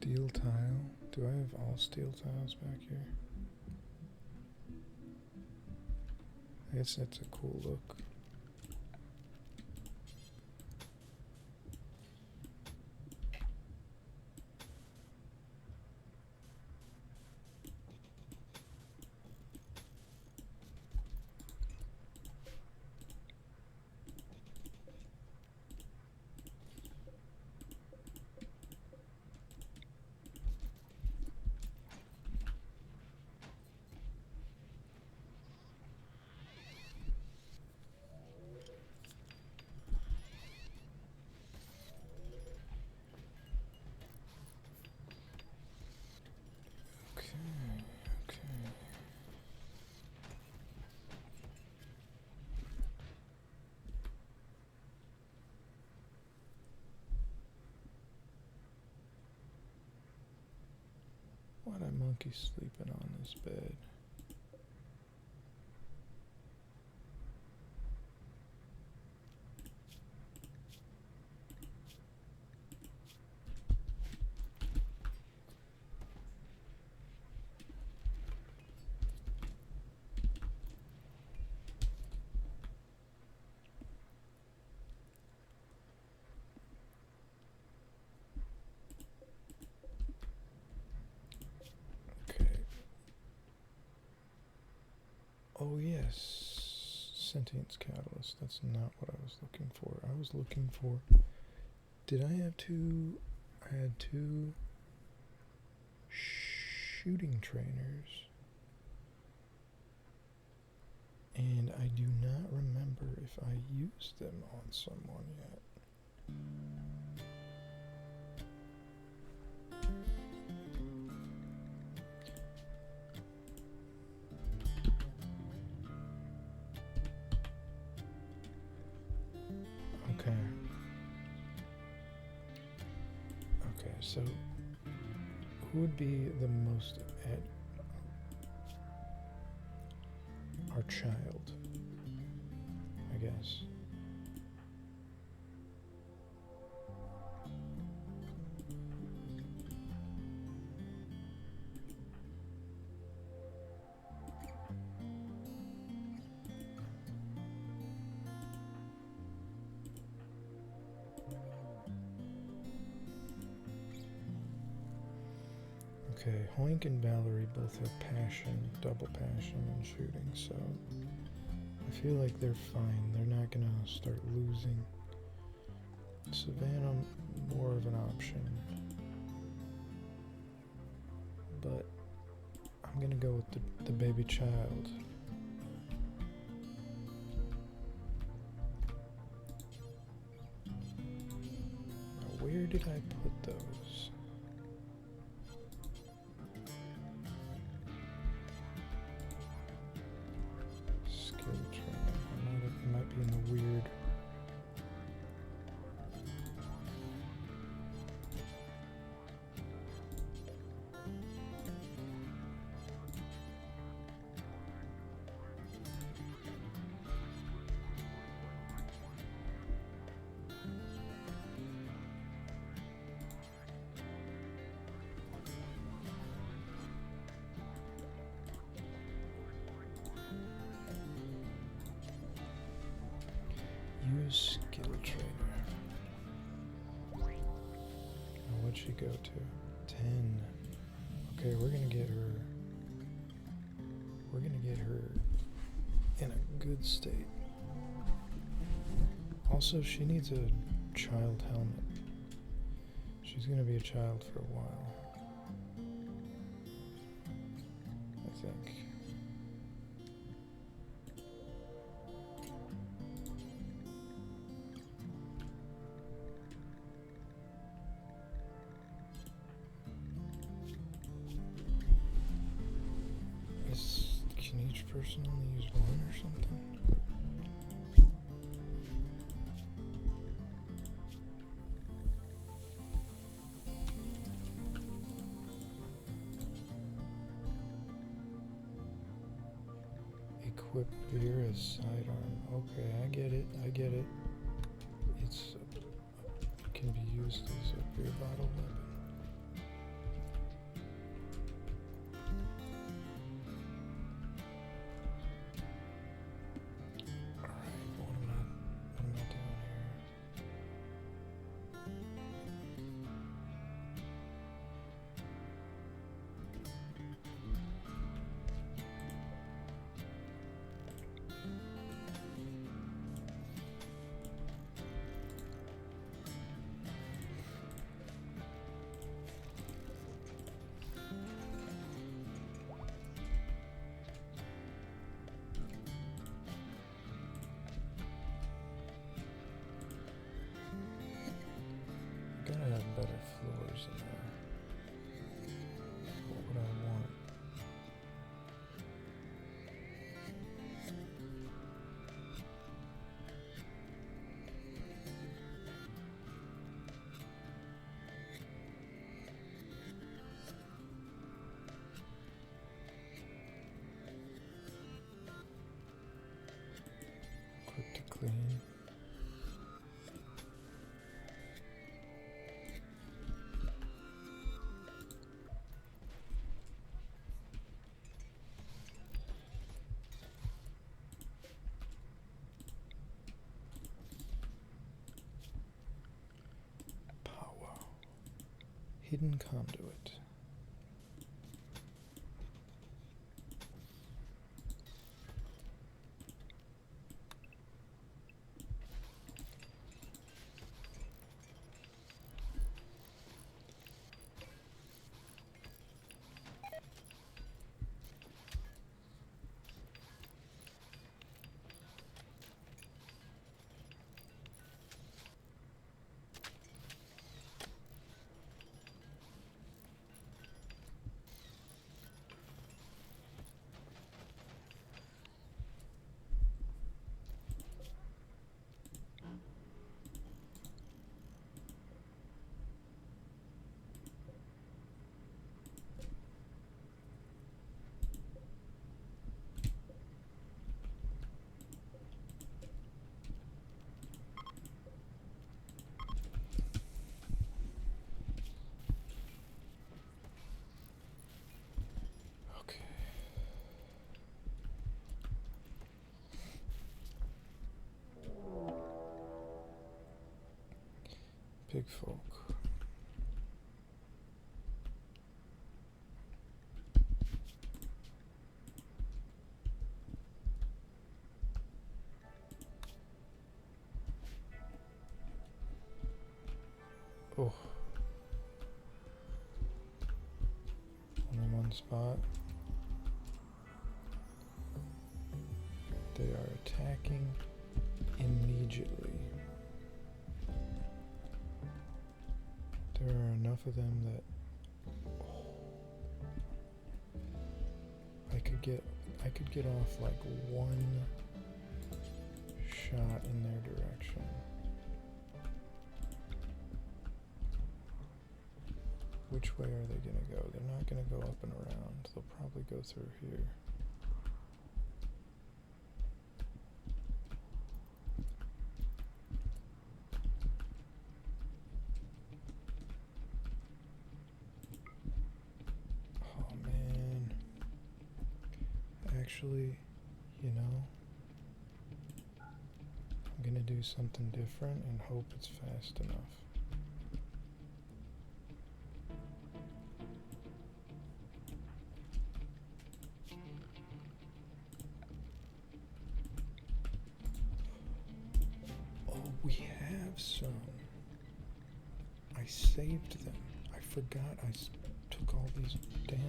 Steel tile. Do I have all steel tiles back here? I guess that's a cool look. Why that monkey sleeping on this bed? Oh yes, sentience catalyst. That's not what I was looking for. I was looking for... Did I have two... I had two... shooting trainers. And I do not remember if I used them on someone yet. Okay, so who would be the most at our child, I guess. Okay, Hoink and Valerie both have passion, double passion in shooting, so I feel like they're fine. They're not gonna start losing. Savannah, more of an option. But I'm gonna go with the baby child. Now, where did I put those? In the weird use skill trainer. Now what'd she go to? 10. Okay, we're gonna get her. We're gonna get her in a good state. Also, she needs a child helmet. She's gonna be a child for a while, I think. Can each person only use one or something? Equip Veer as sidearm. Okay, I get it. I get it. It can be used as a beer bottle weapon. better floors in there. What would I want? Quick to clean. Power. Hidden conduit. Big folk. Oh. Only one spot. They are attacking immediately. There are enough of them that I could get off like one shot in their direction. Which way are they gonna go? They're not gonna go up and around. They'll probably go through here. Actually, you know, I'm gonna do something different and hope it's fast enough. Oh, we have some. I saved them. I forgot I took all these down.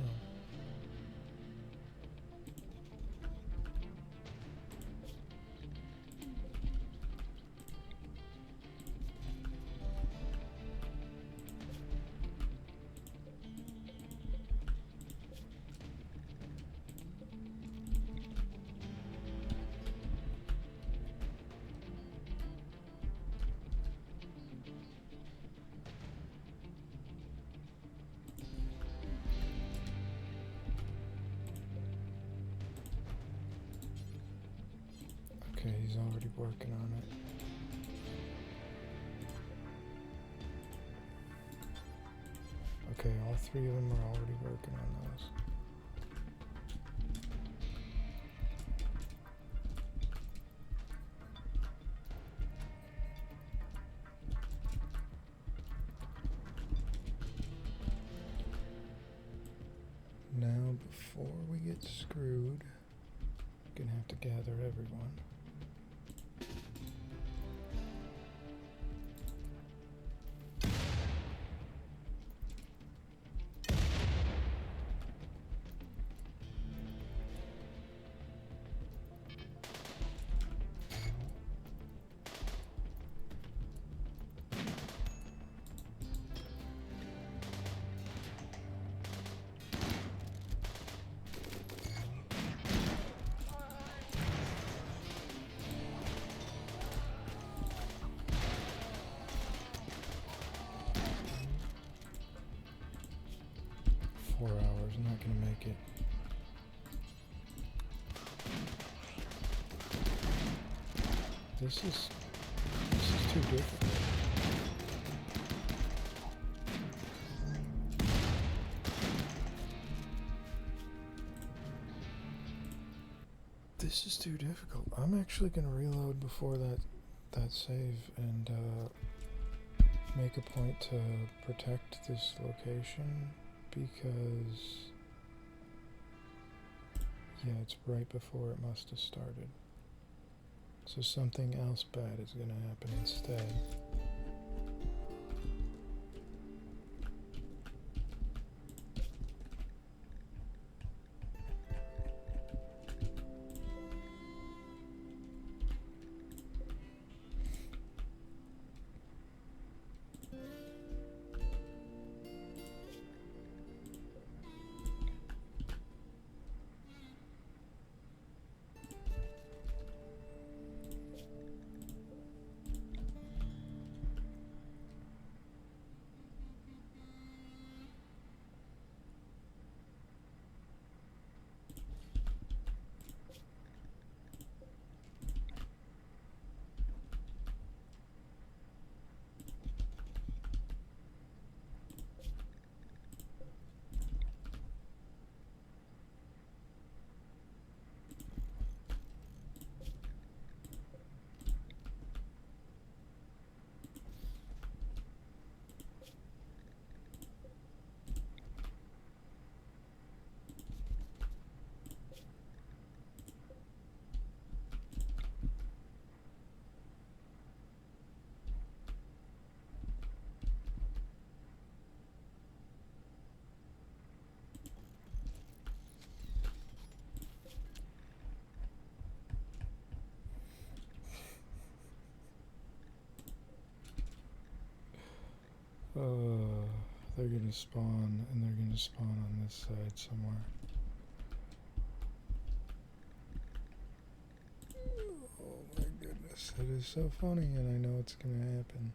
Okay, he's already working on it. Okay, all three of them are already working on those. Now, before we get screwed, we're gonna have to gather everyone. ladder's not gonna make it. This is too difficult. This is too difficult. I'm actually gonna reload before that save and make a point to protect this location because yeah, it's right before it must have started. So something else bad is gonna happen instead. They're gonna spawn, and they're gonna spawn on this side somewhere. Oh my goodness, that is so funny, and I know it's gonna happen.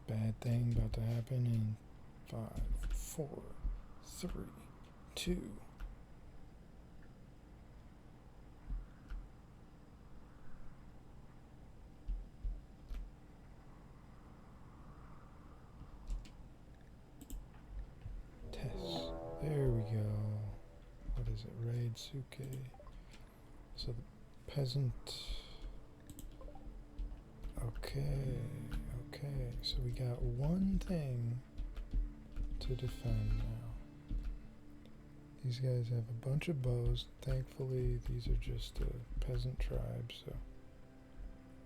Bad thing about to happen in 5, 4, 3, 2. Test. There we go. What is it? Raid Suke. So the peasant. Okay. Okay, so we got one thing to defend now. These guys have a bunch of bows. Thankfully, these are just a peasant tribe, so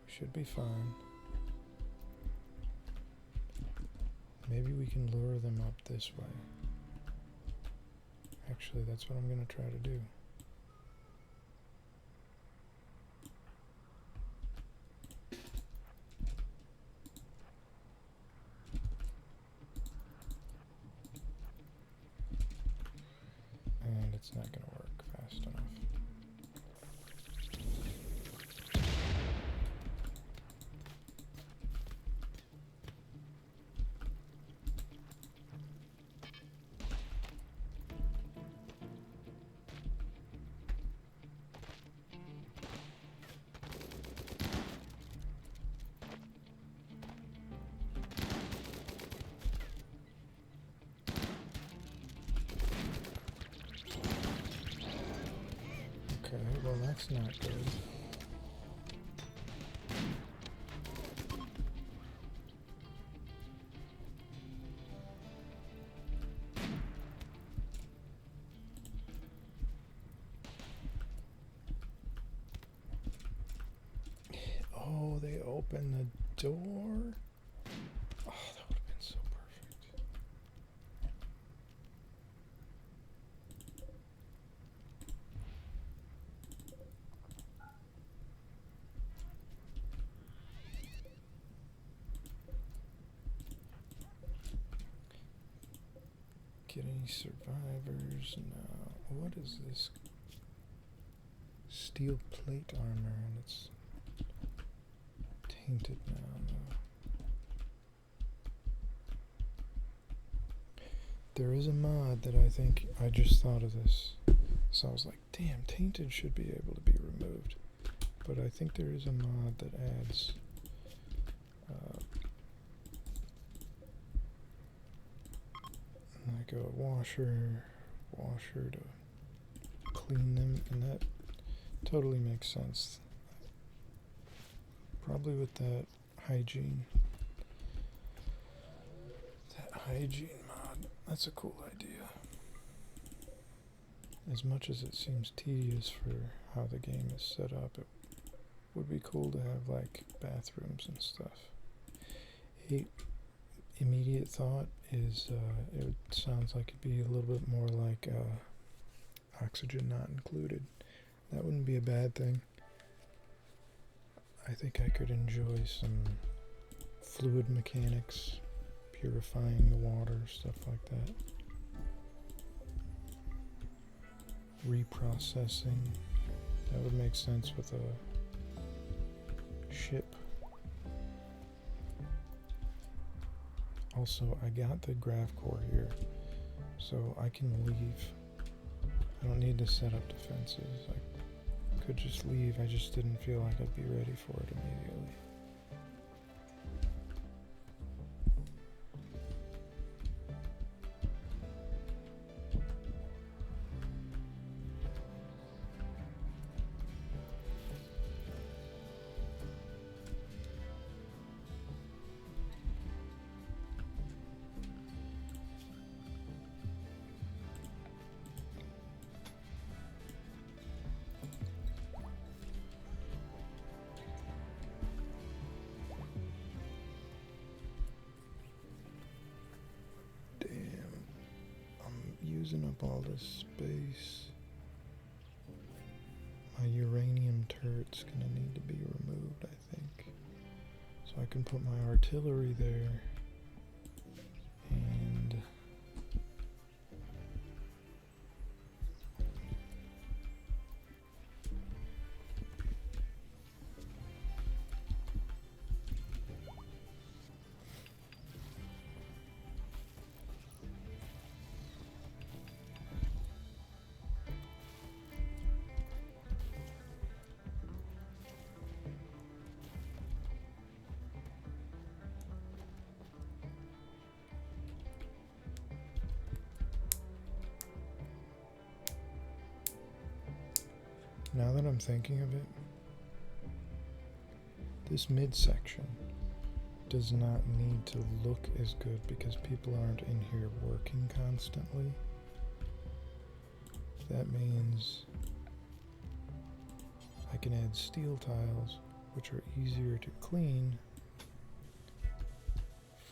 we should be fine. Maybe we can lure them up this way. Actually, that's what I'm going to try to do. And it's not going to work fast enough. Okay, well that's not good. Oh, they opened the door? Oh, that would have been so perfect. get any survivors? No. What is this? Steel plate armor, and it's tainted now. No. There is a mod that I think I just thought of this. So I was like, damn, tainted should be able to be removed. But I think there is a mod that adds like a washer to clean them, and that totally makes sense. Probably with that hygiene mod. That's a cool idea. As much as it seems tedious for how the game is set up, it would be cool to have like bathrooms and stuff. A immediate thought is it sounds like it'd be a little bit more like oxygen not included. That wouldn't be a bad thing. I think I could enjoy some fluid mechanics, purifying the water, stuff like that. Reprocessing. That would make sense with a ship. Also, I got the grav core here, so I can leave. I don't need to set up defenses. I could just leave. I just didn't feel like I'd be ready for it immediately. Using up all this space. My uranium turret's gonna need to be removed, I think. So I can put my artillery there. And now that I'm thinking of it, this midsection does not need to look as good because people aren't in here working constantly. That means I can add steel tiles, which are easier to clean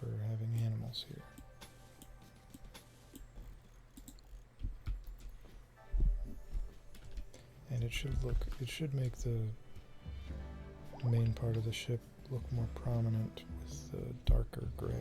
for having animals here. And it should make the main part of the ship look more prominent with the darker gray.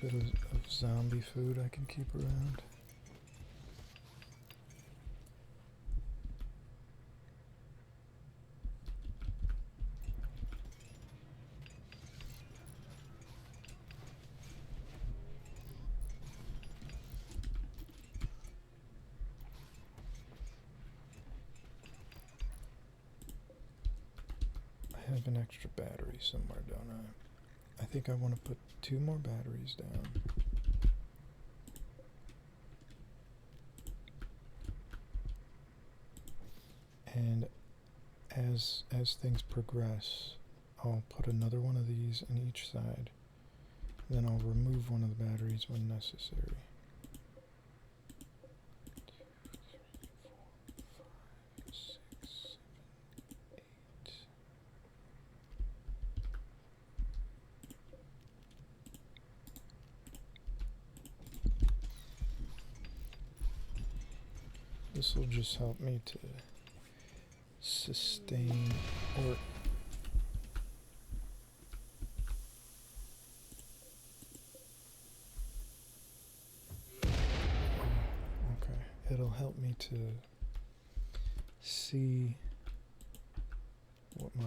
bit of zombie food I can keep around. I have an extra battery somewhere, don't I? I think I want to put 2 more batteries down. And as things progress, I'll put another one of these in each side. Then I'll remove one of the batteries when necessary. 2, 3, 4, 5, 6, 7, 8. This will just help me to sustain or it'll help me to see what my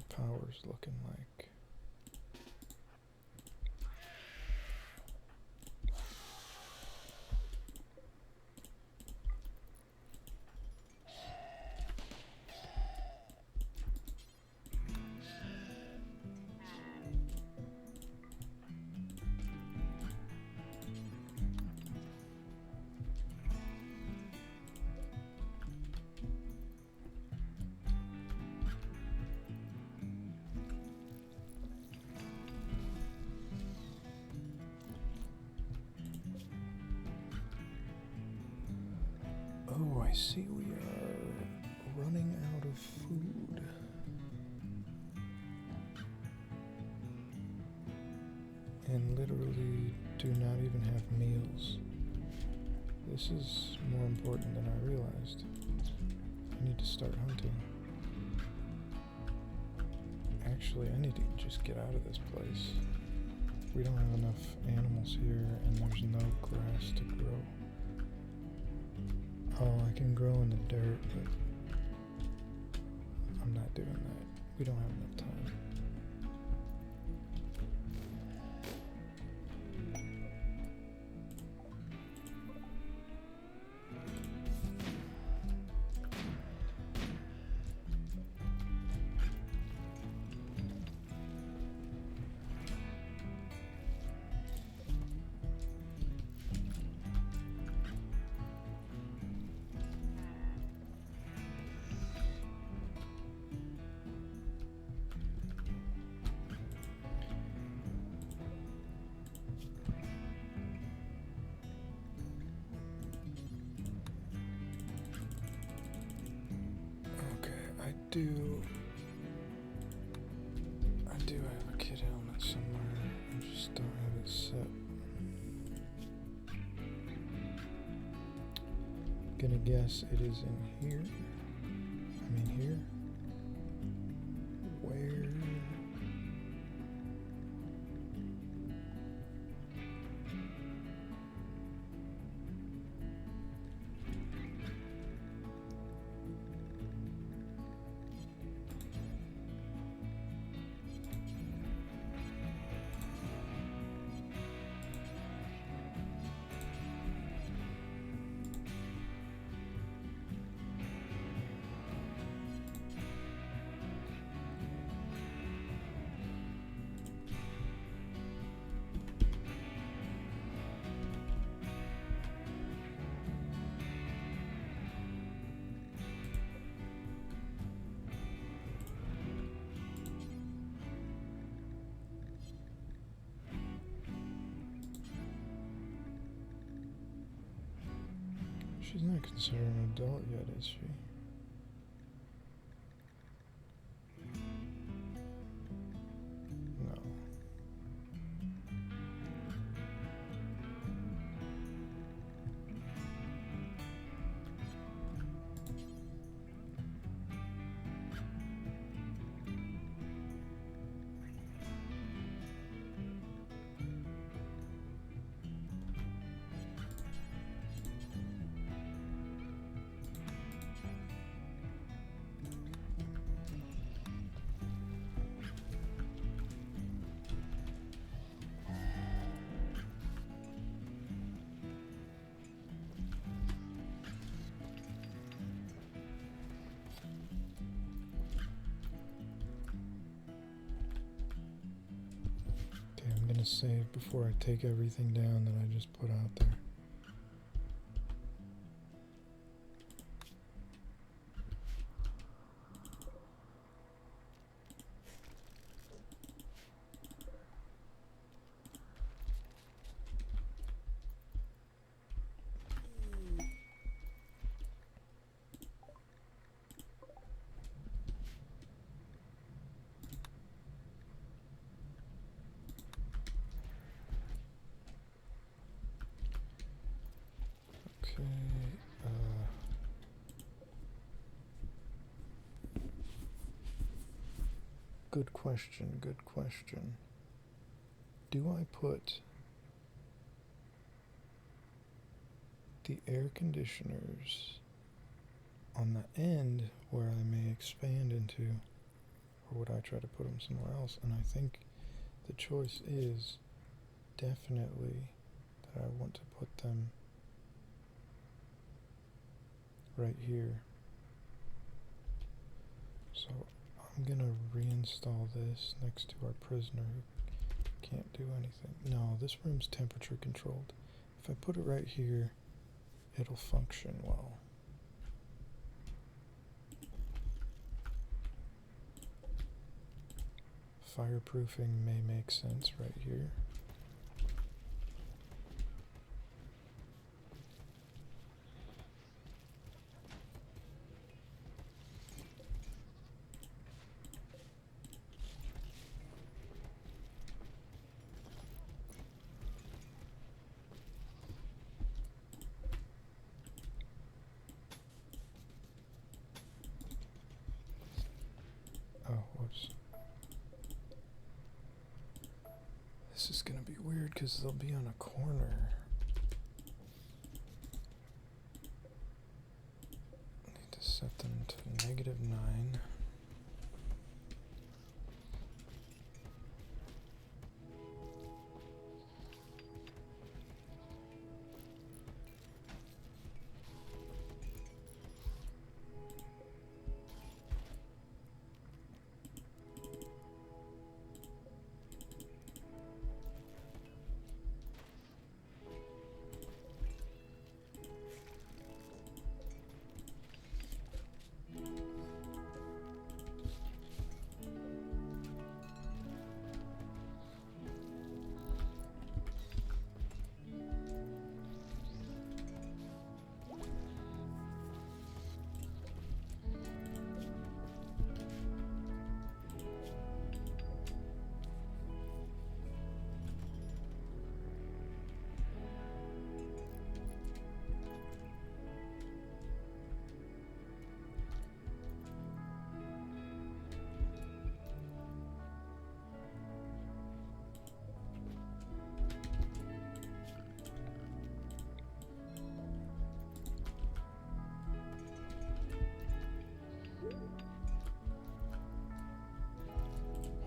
power's looking like. Oh, I see we are running out of food. And literally do not even have meals. This is more important than I realized. I need to start hunting. Actually, I need to just get out of this place. We don't have enough animals here, and there's no grass to grow. Oh, I can grow in the dirt, but I'm not doing that. We don't have enough time. I do have a kit helmet somewhere. I just don't have it set. Gonna guess it is in here. I mean here. Where? She's not considered an adult yet, is she? No. gonna save before I take everything down that I just put out there. Good question, good question. Do I put the air conditioners on the end where I may expand into, or would I try to put them somewhere else? And I think the choice is definitely that I want to put them right here. So I'm gonna reinstall this next to our prisoner who can't do anything. No, this room's temperature controlled. If I put it right here, it'll function well. Fireproofing may make sense right here. Oh, whoops. This is gonna be weird because they'll be on a corner. I need to set them to -9.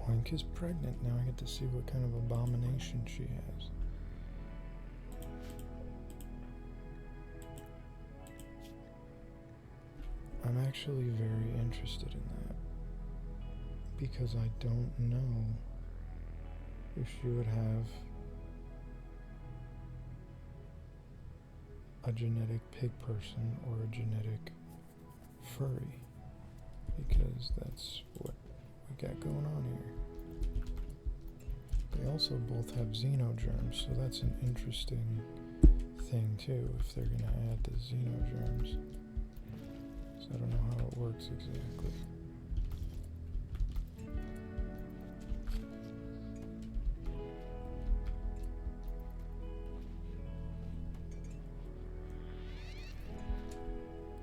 Oink is pregnant. Now I get to see what kind of abomination she has. I'm actually very interested in that because I don't know if she would have a genetic pig person or a genetic furry, because that's what we got going on here. They also both have xenogerms, so that's an interesting thing too, if they're going to add the xenogerms. So I don't know how it works exactly.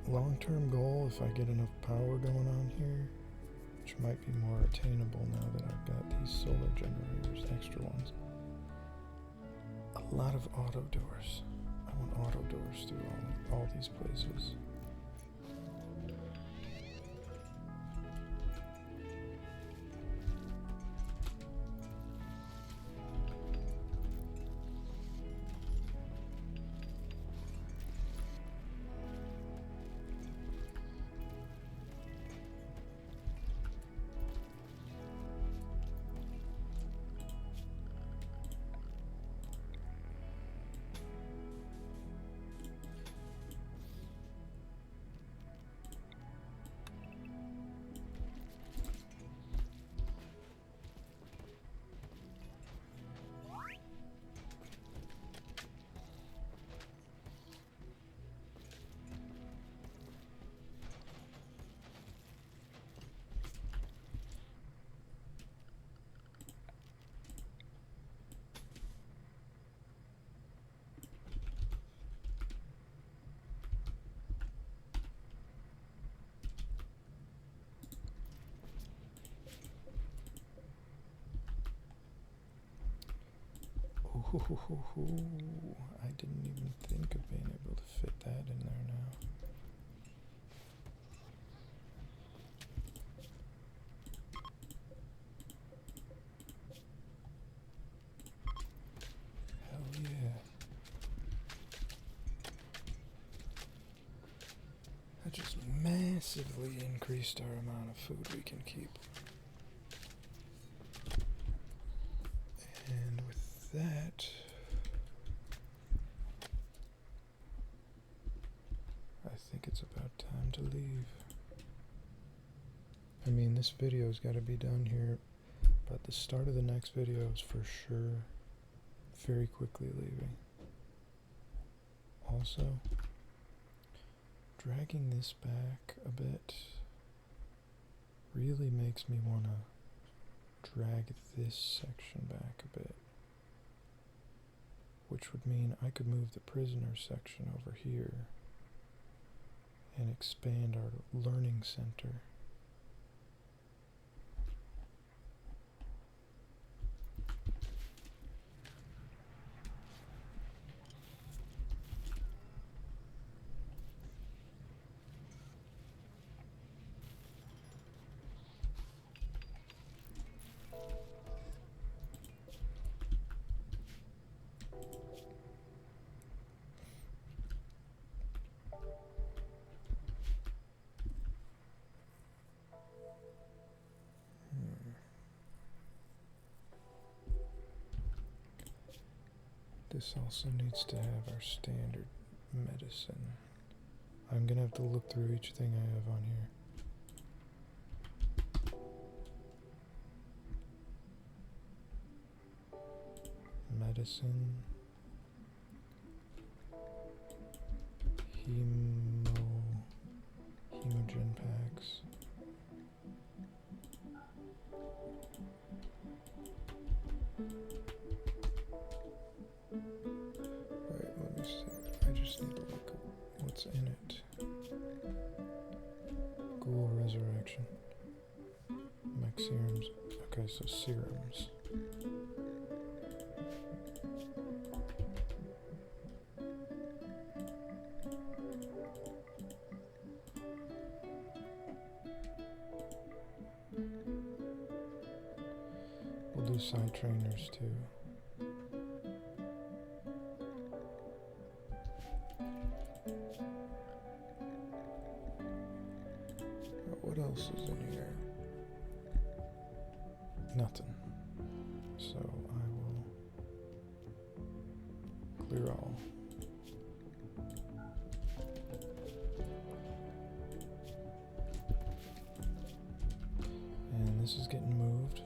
Long-term goal, if I get enough power going on here, which might be more attainable now that I've got these solar generators, extra ones. A lot of auto doors. I want auto doors through all these places. I didn't even think of being able to fit that in there now. Hell yeah. That just massively increased our amount of food we can keep. And with that, I think it's about time to leave. I mean, this video's got to be done here, but the start of the next video is for sure very quickly leaving. Also, dragging this back a bit really makes me want to drag this section back a bit, which would mean I could move the prisoner section over here and expand our learning center. This also needs to have our standard medicine. I'm gonna have to look through each thing I have on here. Medicine. Hemogen packs. Right, let me see. I just need to look at what's in it. Ghoul resurrection. Mech serums. Okay, so serums. We'll do side trainers too. What else is in here? Nothing. So I will clear all. And this is getting moved.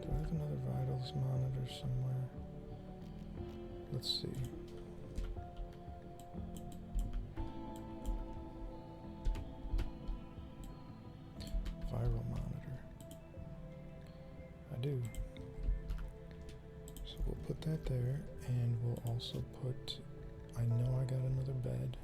Do I have another vitals monitor somewhere? Let's see. Viral monitor. I do. So we'll put that there, and we'll also put, I know I got another bed.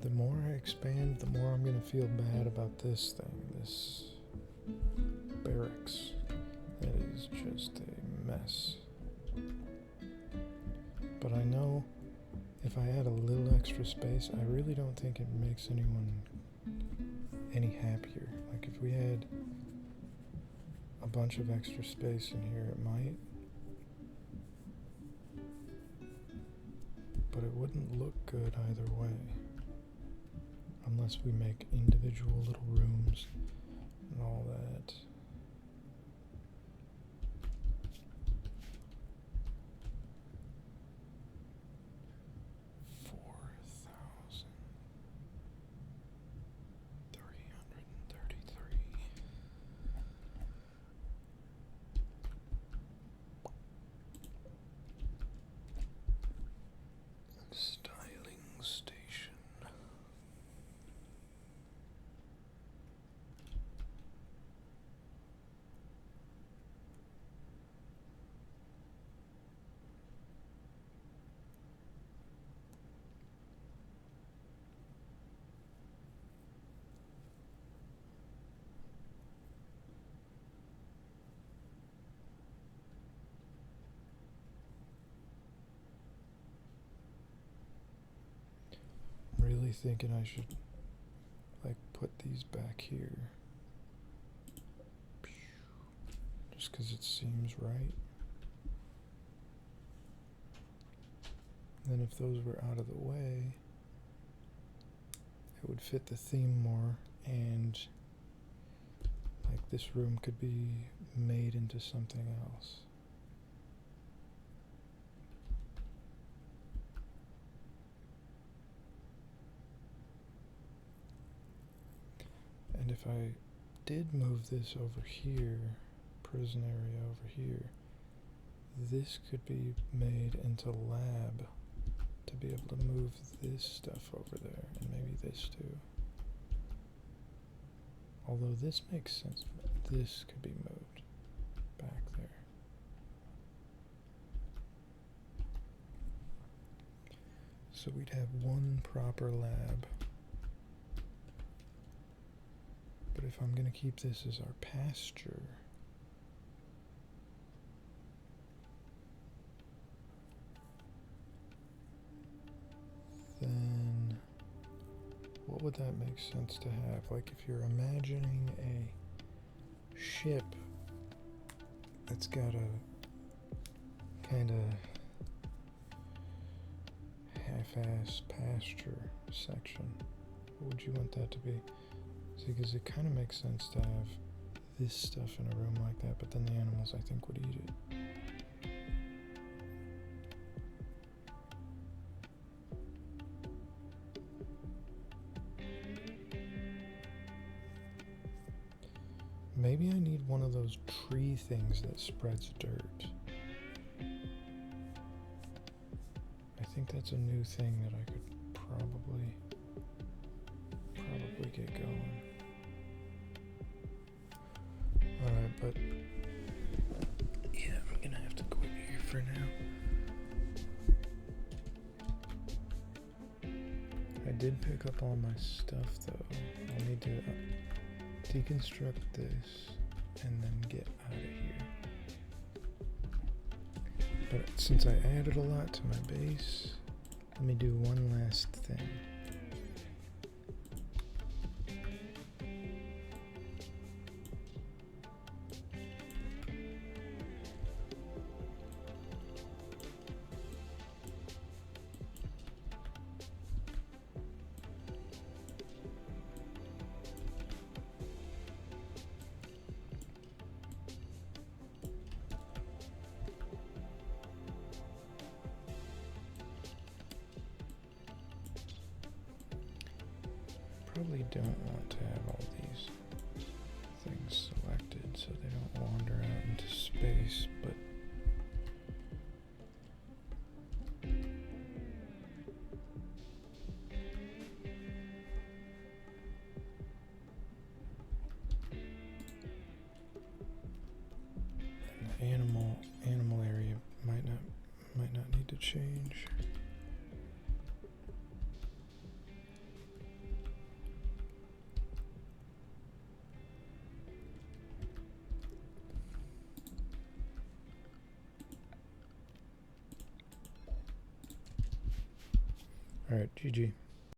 The more I expand, the more I'm going to feel bad about this thing, this barracks. It is just a mess. But I know if I add a little extra space, I really don't think it makes anyone any happier. Like if we had a bunch of extra space in here, it might. but it wouldn't look good either way. Unless we make individual little rooms and all that. Styling station. Really thinking I should like put these back here just because it seems right. Then if those were out of the way, it would fit the theme more, and like this room could be made into something else. And if I did move this over here, prison area over here, this could be made into lab to be able to move this stuff over there, and maybe this too. Although this makes sense, this could be moved back there. So we'd have one proper lab. But if I'm going to keep this as our pasture, then what would that make sense to have? Like if you're imagining a ship that's got a kind of half-ass pasture section, what would you want that to be? See, because it kind of makes sense to have this stuff in a room like that, but then the animals, I think, would eat it. Maybe I need one of those tree things that spreads dirt. I think that's a new thing that I could probably get going. Alright, but yeah, I'm gonna have to quit here for now. I did pick up all my stuff though. I'll need to deconstruct this and then get out of here. But since I added a lot to my base, let me do one last thing. Probably don't want to have all these things selected so they don't wander out into space, but and the animal area might not need to change. All right, GG.